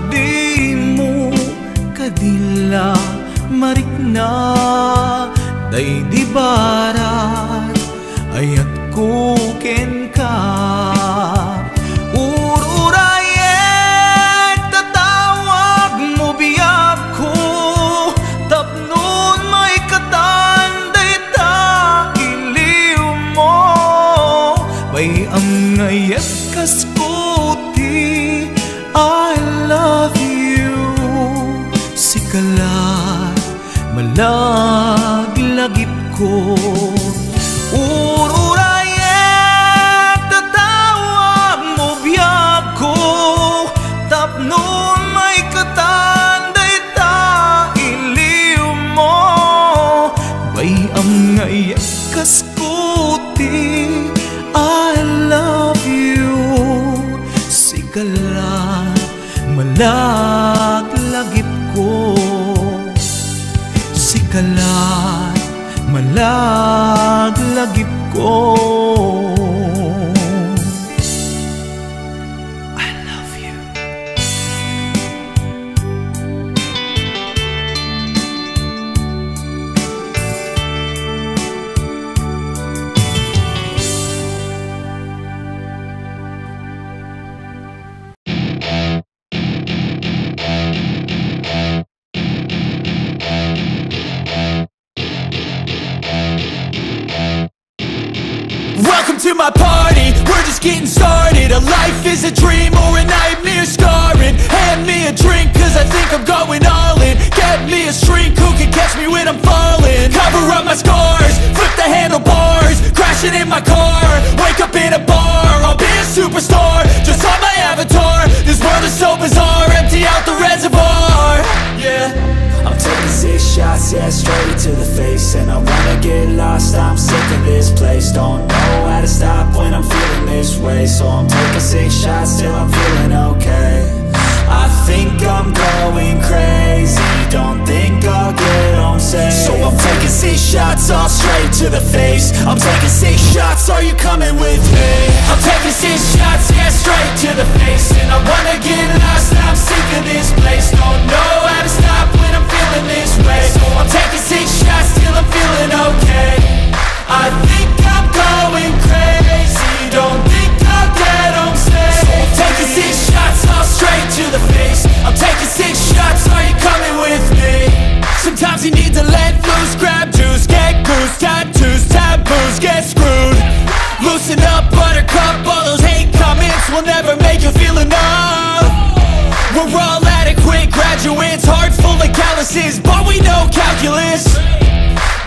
E: Di mo kadila marikna day di barat ayat kuken ka. Ururayet tatawag mo biyag ko tapnon may katanday ta iliw mo. Pay ang ngayet kasputi I love you. Sikalat malaglagip ko. Ururayet tatawag mo biyag ko tapnon may katanday ta iliw mo. Bay ang ngayet kasputi I love you. Sikalat malaglagip ko. Sikalat malaglagip ko. I love you.
I: Welcome to my party, we're just getting started. A life is a dream or a nightmare scarring. Hand me a drink cause I think I'm going all in. Get me a shrink who can catch me when I'm falling. Cover up my scars, flip the handlebars. Crashing in my car, wake up in a bar. I'll be a superstar, just on my avatar. This world is so bizarre, empty out the reservoir. Yeah,
J: I'm taking 6 shots, yeah, straight to the face. And I wanna get lost, I'm sick of this place. Don't know how to stop when I'm feeling this way. So I'm taking 6 shots till I'm feeling okay. I think I'm going crazy, don't think I'll get home safe. So I'm taking 6 shots all straight to the face. I'm taking 6 shots, are you coming with me? I'm taking 6 shots, yeah, straight to the face. And I wanna get lost, I'm sick of this place. Don't know how to stop when I'm feeling this way. So I'm taking 6 shots till I'm feeling okay. I think I'm going crazy, don't think I'll get home safe. So I'm taking 6 shots all straight to the face. I'm taking 6 shots, are you coming with me? Sometimes you need to let loose, grab juice, get goose, tattoos, taboos, get screwed. Loosen up, buttercup, all those hate comments will never make you feel enough. We're all adequate graduates, hearts full of calluses, but we know calculus.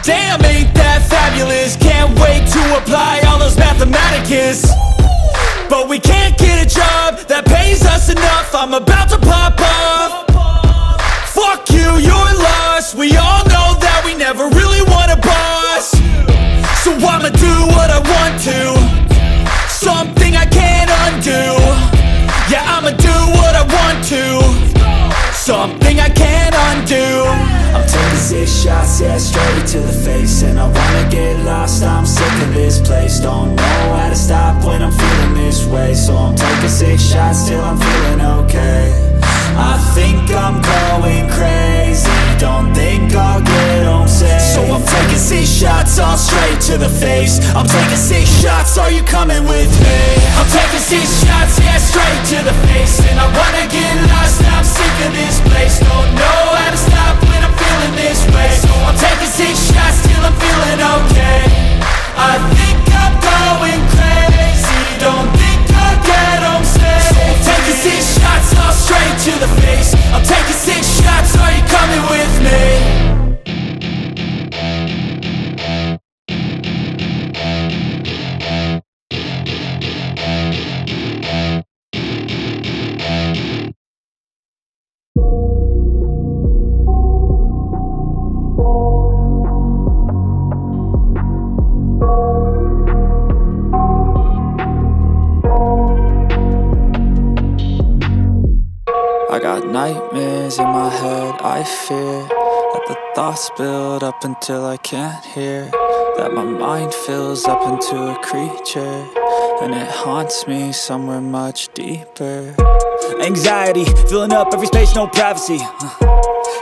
J: Damn, ain't that fabulous? Can't wait to apply all those mathematicus. But we can't get a job that pays us enough. I'm about to pop off. Fuck you, you're lost. We all know that we never really want a boss. So I'ma do what I want to, something I can't undo. Yeah, I'ma do what I want to, something I can't undo. I'm taking 6 shots, yeah, straight to the face. And I wanna get lost, I'm sick of this place. Don't know how to stop when I'm feeling this way. So I'm taking 6 shots till I'm feeling okay. I think I'm going crazy, don't think I'll get home safe. So I'm taking 6 shots all straight to the face. I'm taking 6 shots, are you coming with me? I'm taking 6 shots, yeah, straight to the face. And I wanna get lost, I'm sick of this place. Don't know how to stop when I'm feeling this way. So I'm taking 6 shots till I'm feeling okay. I think I'm going crazy, don't think I'll get home safe. So I'm taking 6 shots all straight to the face. I'm taking 6 shots, are you coming with me? I got nightmares in my head, I fear that the thoughts build up until I can't hear, that my mind fills up into a creature, and it haunts me somewhere much deeper. Anxiety, filling up every space, no privacy.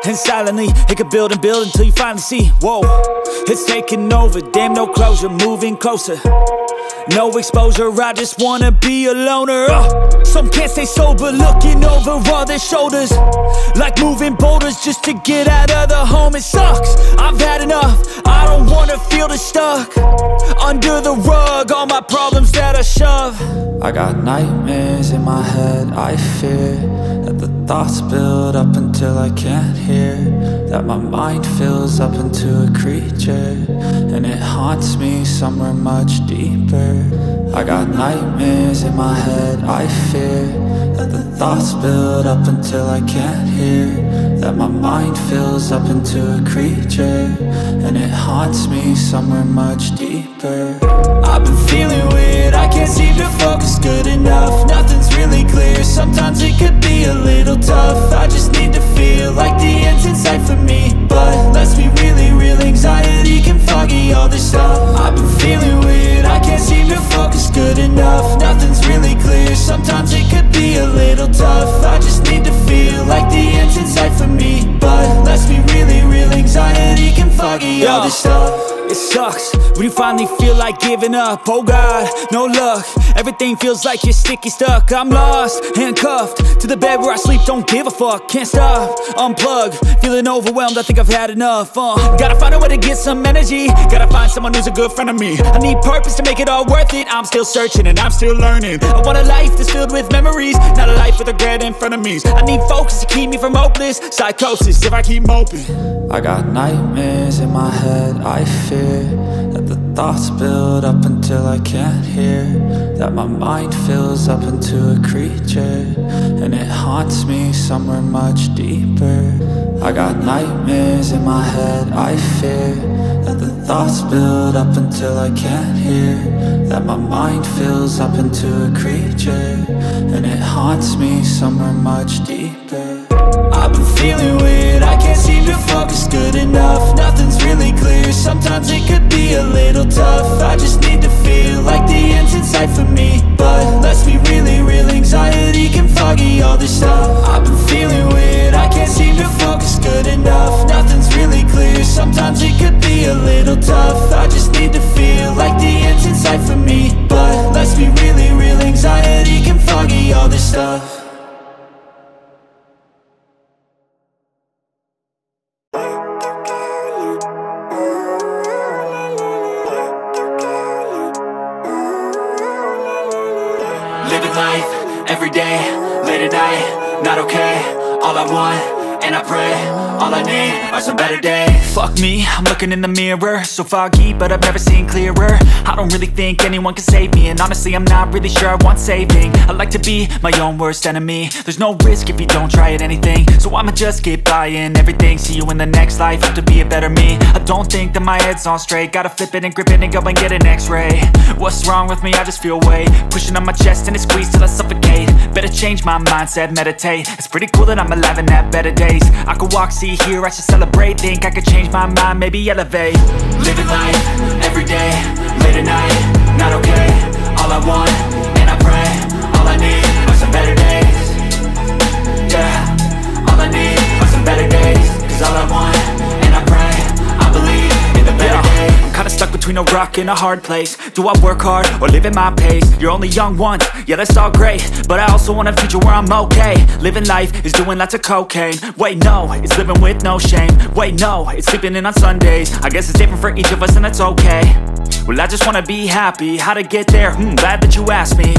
J: And silently, it could build and build until you finally see, whoa, it's taking over, damn, no closure, moving closer. No exposure, I just wanna be a loner. Some can't stay sober, looking over all their shoulders, like moving boulders just to get out of the home. It sucks, I've had enough, I don't wanna feel stuck under the rug, all my problems that I shove. I got nightmares in my head, I fear that the thoughts build up until I can't hear, that my mind fills up into a creature, and it haunts me somewhere much deeper. I got nightmares in my head, I fear that the thoughts build up until I can't hear, that my mind fills up into a creature, and it haunts me somewhere much deeper. I've been feeling weird, I can't seem to focus good enough. Nothing's really clear, sometimes it could be a little tough. I just need to feel like the end's in sight for me, but let's be really real, anxiety can foggy all this stuff. I've been feeling weird, I can't seem to focus good enough. Nothing's really clear, sometimes it could be a little tough. I just need to feel like the end's in sight for me, but let's be really real, anxiety can foggy all this stuff. It sucks when you finally feel like giving up. Oh God, no luck, everything feels like you're sticky stuck. I'm lost, handcuffed to the bed where I sleep, don't give a fuck. Can't stop, unplug, feeling overwhelmed, I think I've had enough. Gotta find a way to get some energy, gotta find someone who's a good friend of me. I need purpose to make it all worth it, I'm still searching and I'm still learning. I want a life that's filled with memories, not a life with regret in front of me. I need focus to keep me from hopeless psychosis if I keep moping. I got nightmares in my head, I fear that the thoughts build up until I can't hear, that my mind fills up into a creature, and it haunts me somewhere much deeper. I got nightmares in my head, I fear that the thoughts build up until I can't hear, that my mind fills up into a creature, and it haunts me somewhere much deeper.
I: I've been feeling weird, I can't seem to focus good enough. Nothing's really clear, sometimes it could be a little tough. I just need to feel like the end's in sight for me, but let's be really real, anxiety can foggy all this stuff. I've been feeling weird, I can't seem to focus good enough. Nothing's really clear, sometimes it could be a little tough. I just need to feel like the end's in sight for me, but let's be really real, anxiety can foggy all this stuff. Living life, every day, late at night, not okay. All I want, and I pray, all I need are some better days.
K: Fuck me, I'm looking in the mirror, so foggy, but I've never seen clearer. I don't really think anyone can save me, and honestly I'm not really sure I want saving. I like to be my own worst enemy. There's no risk if you don't try at anything, so I'ma just keep buying everything. See you in the next life, have to be a better me. I don't think that my head's on straight, gotta flip it and grip it and go and get an x-ray. What's wrong with me? I just feel weight pushing on my chest and it squeezes till I suffocate. Better change my mindset, meditate. It's pretty cool that I'm alive and have better days. I could walk, see, hear, I should celebrate. Think I could change my mind, maybe elevate.
I: Living life, every day, late at night, not okay. All I want, and I pray, all I need are some better days. Yeah, all I need are some better days. Cause all I want, and I pray, I believe in the better days.
K: I'm kinda stuck between a rock and a hard place. Do I work hard or live at my pace? You're only young once, yeah that's all great, but I also want a future where I'm okay. Living life is doing lots of cocaine. Wait no, it's living with no shame. Wait no, it's sleeping in on Sundays. I guess it's different for each of us and that's okay. Well I just wanna be happy, how to get there? Glad that you asked me.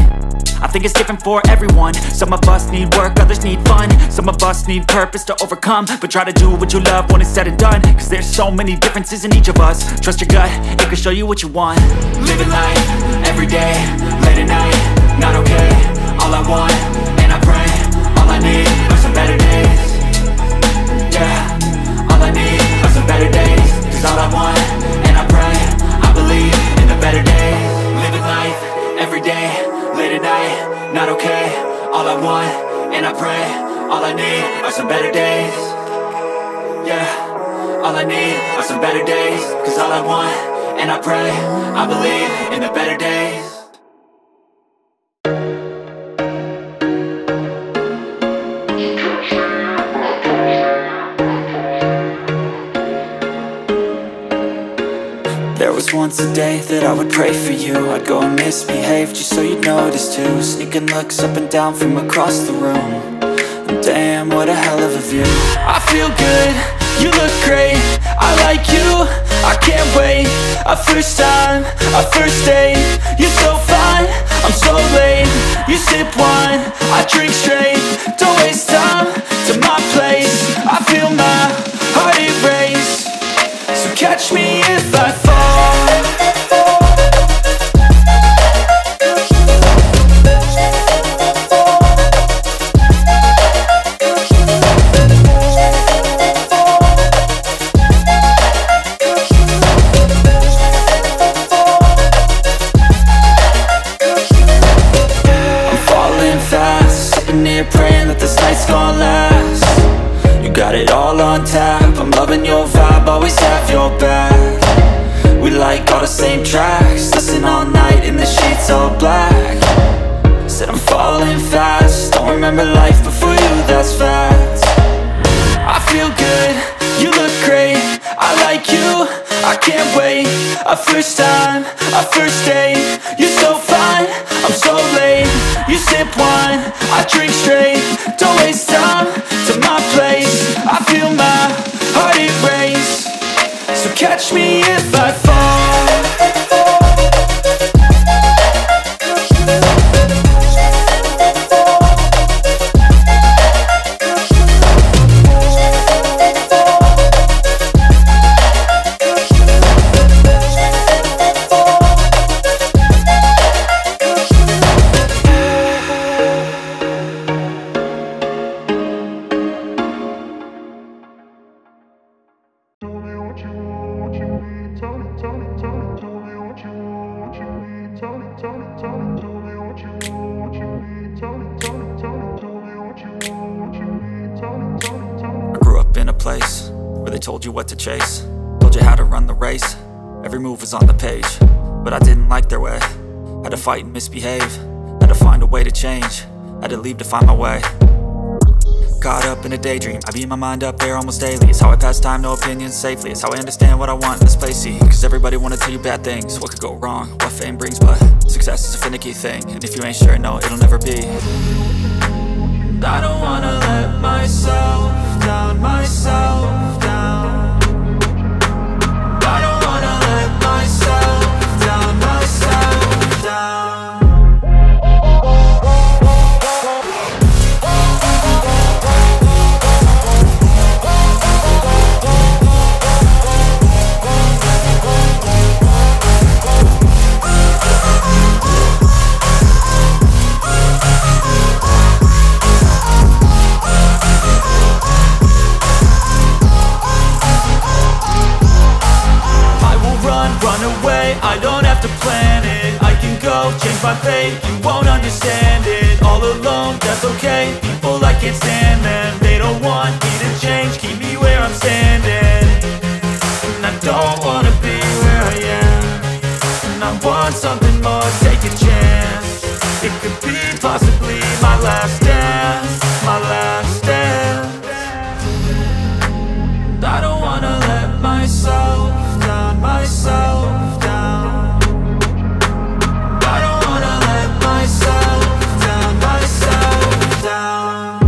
K: I think it's different for everyone. Some of us need work, others need fun. Some of us need purpose to overcome. But try to do what you love when it's said and done, cause there's so many differences in each of us. Trust your gut, it can show you what you want.
I: Living life, every day, late at night, not okay. All I want, and I pray, all I need are some better days. Yeah, all I need are some better days. Cause all I want, and I pray, I believe in the better days. Living life, every day, late at night, not okay. All I want, and I pray, all I need are some better days. Yeah, all I need are some better days. Cause all I want, and I pray, I believe in the better days.
J: There was once a day that I would pray for you. I'd go and misbehave just so you'd notice too. Sneaking looks up and down from across the room. And damn, what a hell of a view.
I: I feel good, you look great, I like you, I can't wait. A first time, a first date, you're so fine, I'm so late. You sip wine, I drink straight, don't waste time to my place. I feel my heart erase, so catch me if I fall. Praying that this night's gonna last. You got it all on tap, I'm loving your vibe, always have your back. We like all the same tracks, listen all night in the sheets all black. Said I'm falling fast, don't remember life before you, that's fact. I feel good, you look great, I like you, I can't wait. A first time, a first date, you're so fine, I'm so late. You sip wine, I drink straight, don't waste time to my place. I feel my heart erase, so catch me if I fall.
J: grew up in a place where they told you what to chase, told you how to run the race. Every move was on the page, but I didn't like their way. Had to fight and misbehave, had to find a way to change, had to leave to find my way. Caught up in a daydream, I beat my mind up there almost daily. It's how I pass time, no opinions safely. It's how I understand what I want in this place, see. Cause everybody wanna tell you bad things, what could go wrong, what fame brings. But success is a finicky thing, and if you ain't sure, no, it'll never be. I don't wanna let myself down, myself down. I don't wanna let myself down, myself down. Run away, I don't have to plan it. I can go, change my fate, you won't understand it. All alone, that's okay, people I can't stand them. They don't want me to change, keep me where I'm standing. And I don't wanna be where I am, and I want something more, take a chance. It could be possibly my last dance, my last dance. I don't wanna let myself down, myself down. I don't wanna let myself down, myself down.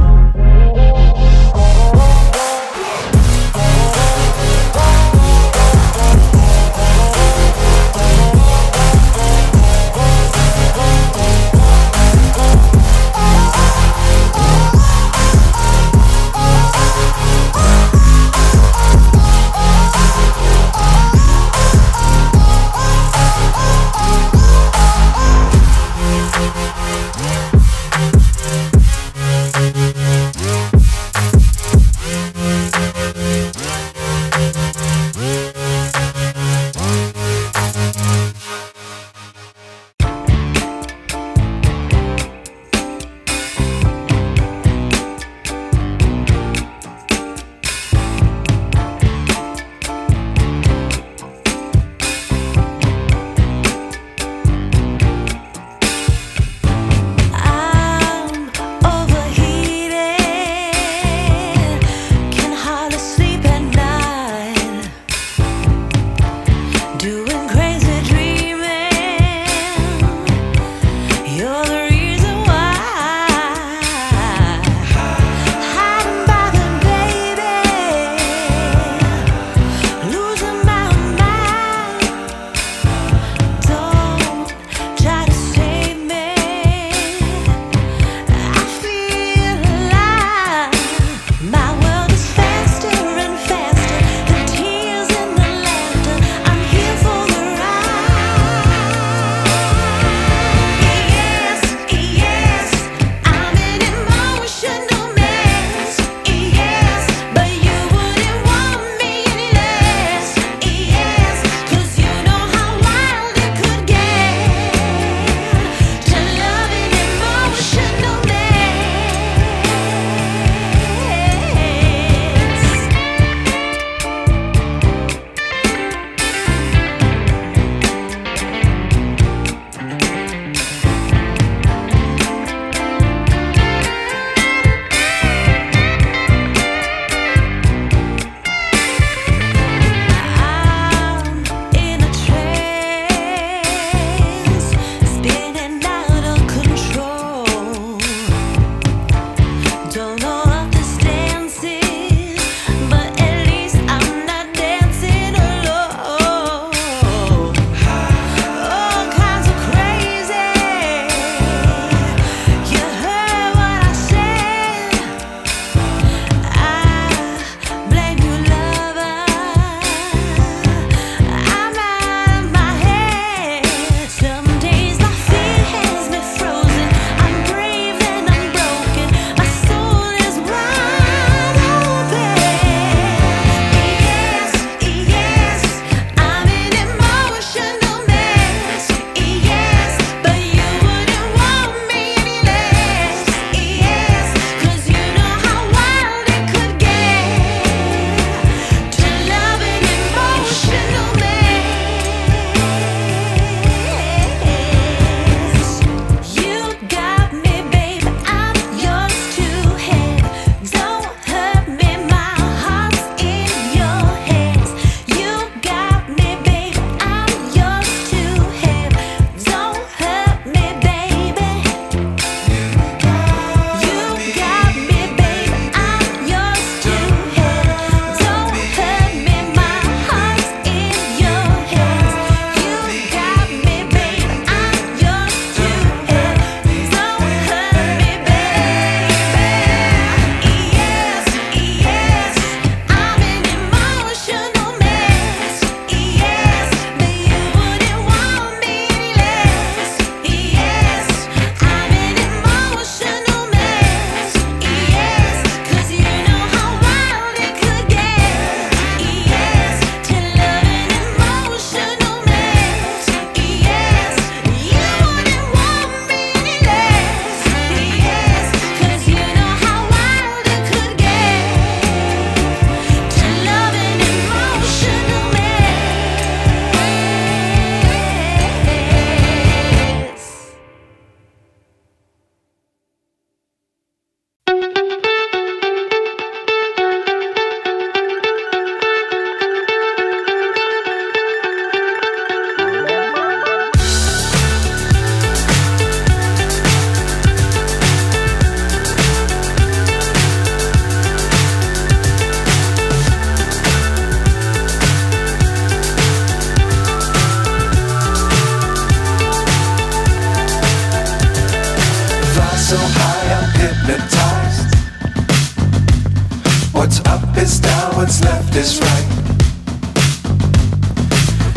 L: left is right.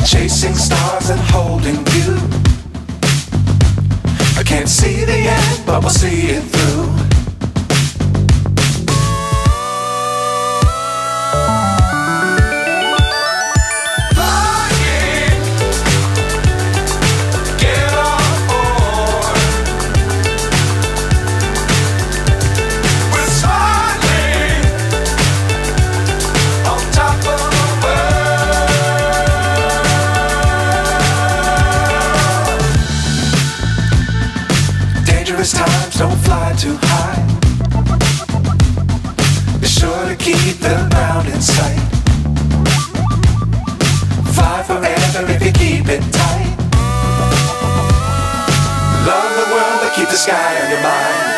L: Chasing stars and holding you. I can't see the end, but we'll see it through. Times don't fly too high. Be sure to keep the ground in sight. Fly forever if you keep it tight. Love the world but keep the sky on your mind.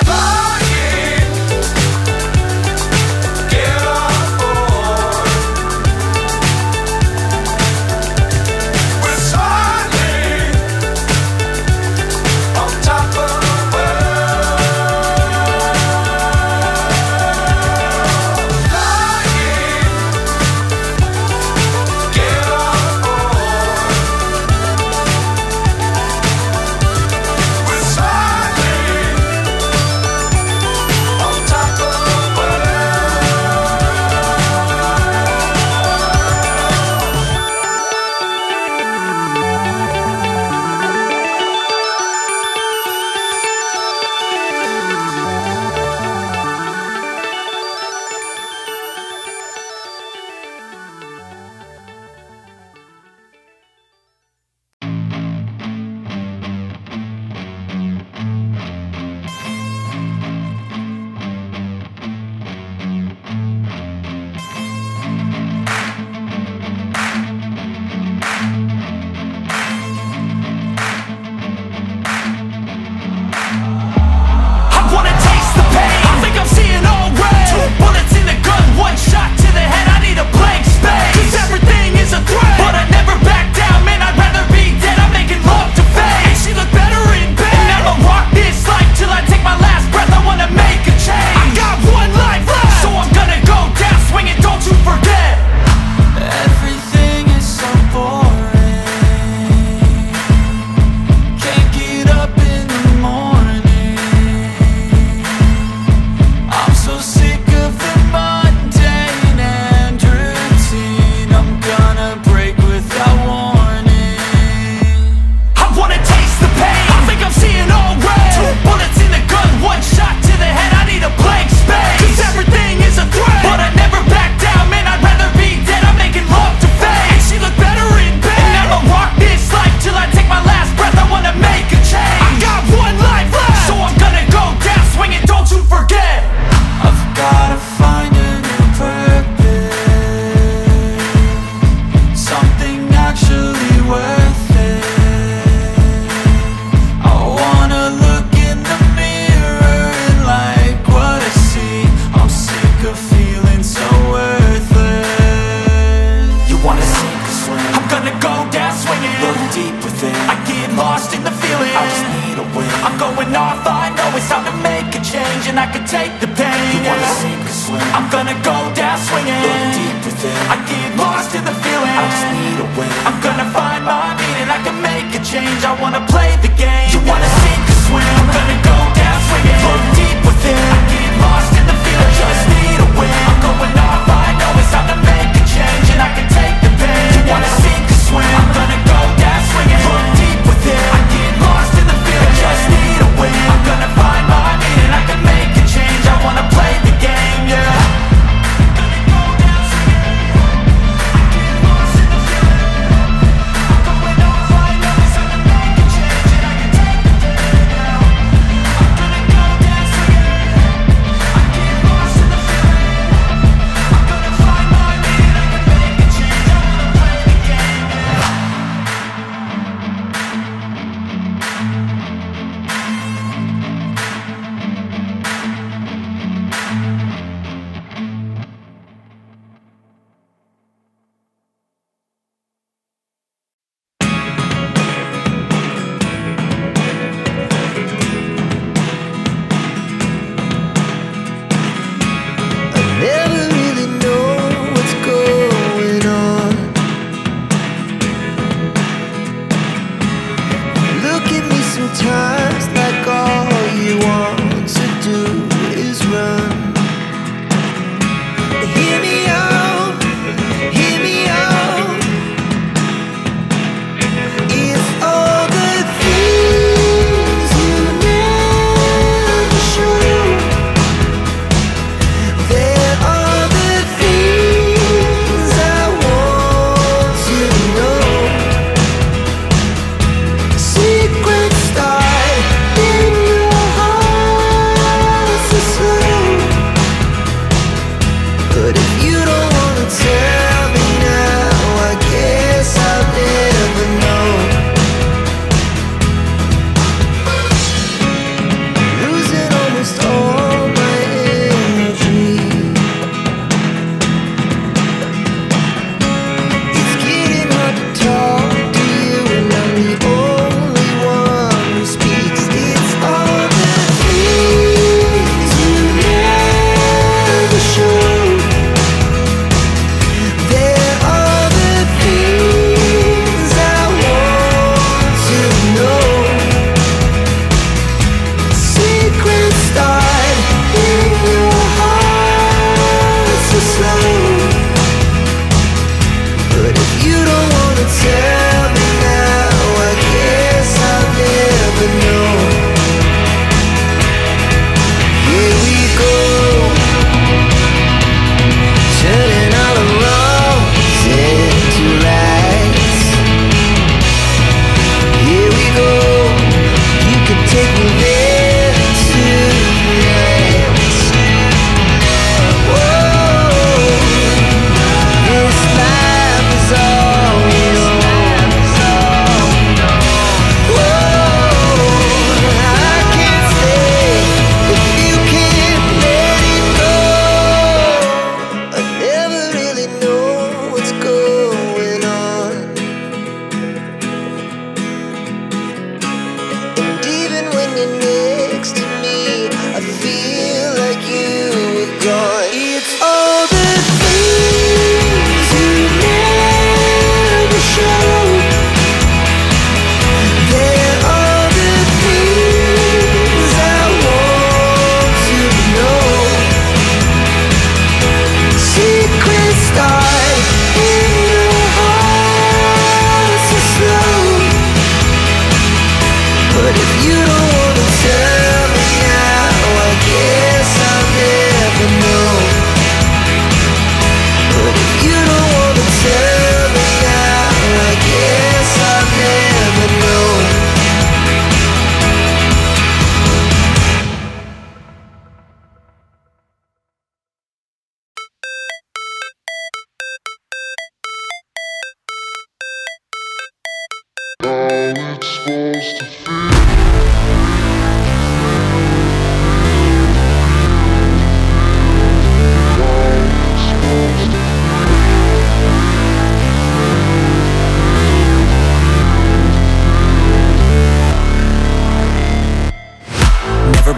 K: Never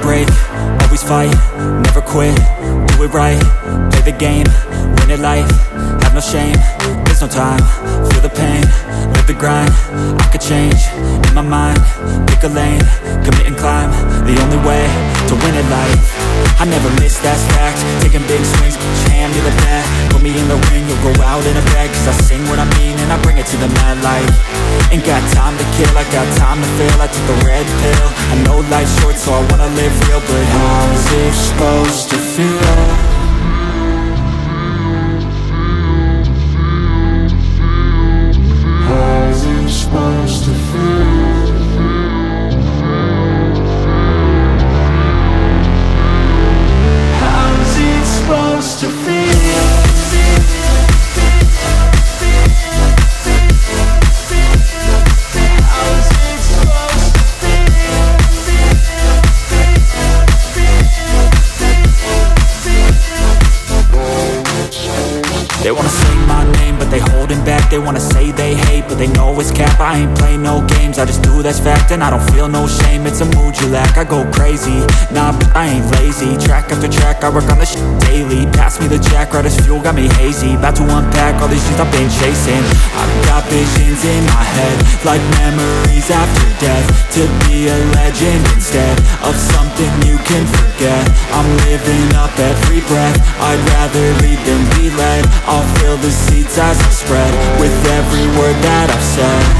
K: break, always fight, never quit, do it right, play the game, win it life, have no shame, there's no time, feel the pain, live the grind, I could change, in my mind, pick a lane, commit and climb, the only way to win it life. I never miss, that's fact, taking big swings, put your hand to the bat, put me in the ring, you'll go out in a bag, cause I sing what I mean and I bring it to the mad light. Ain't got time to kill, I got time to feel, I took the red pill, I know life's short so I wanna live real, but how's it supposed to feel?
M: How's it supposed to feel? How's it supposed to feel?
K: They wanna say my name, but they holding back. They wanna say they hate, but they know it's cap. I ain't play no games, I just do that's fact. And I don't feel no shame, it's a mood you lack. I go crazy, nah, but I ain't lazy. Track after track, I work on this shit daily. Pass me the jack, right as fuel, got me hazy. About to unpack all these things I've been chasing. I've got visions in my head, like memories after death. To be a legend instead of something you can forget. I'm living up every breath, I'd rather lead than be led. I'll fill the seats as I spread with every word that I've said.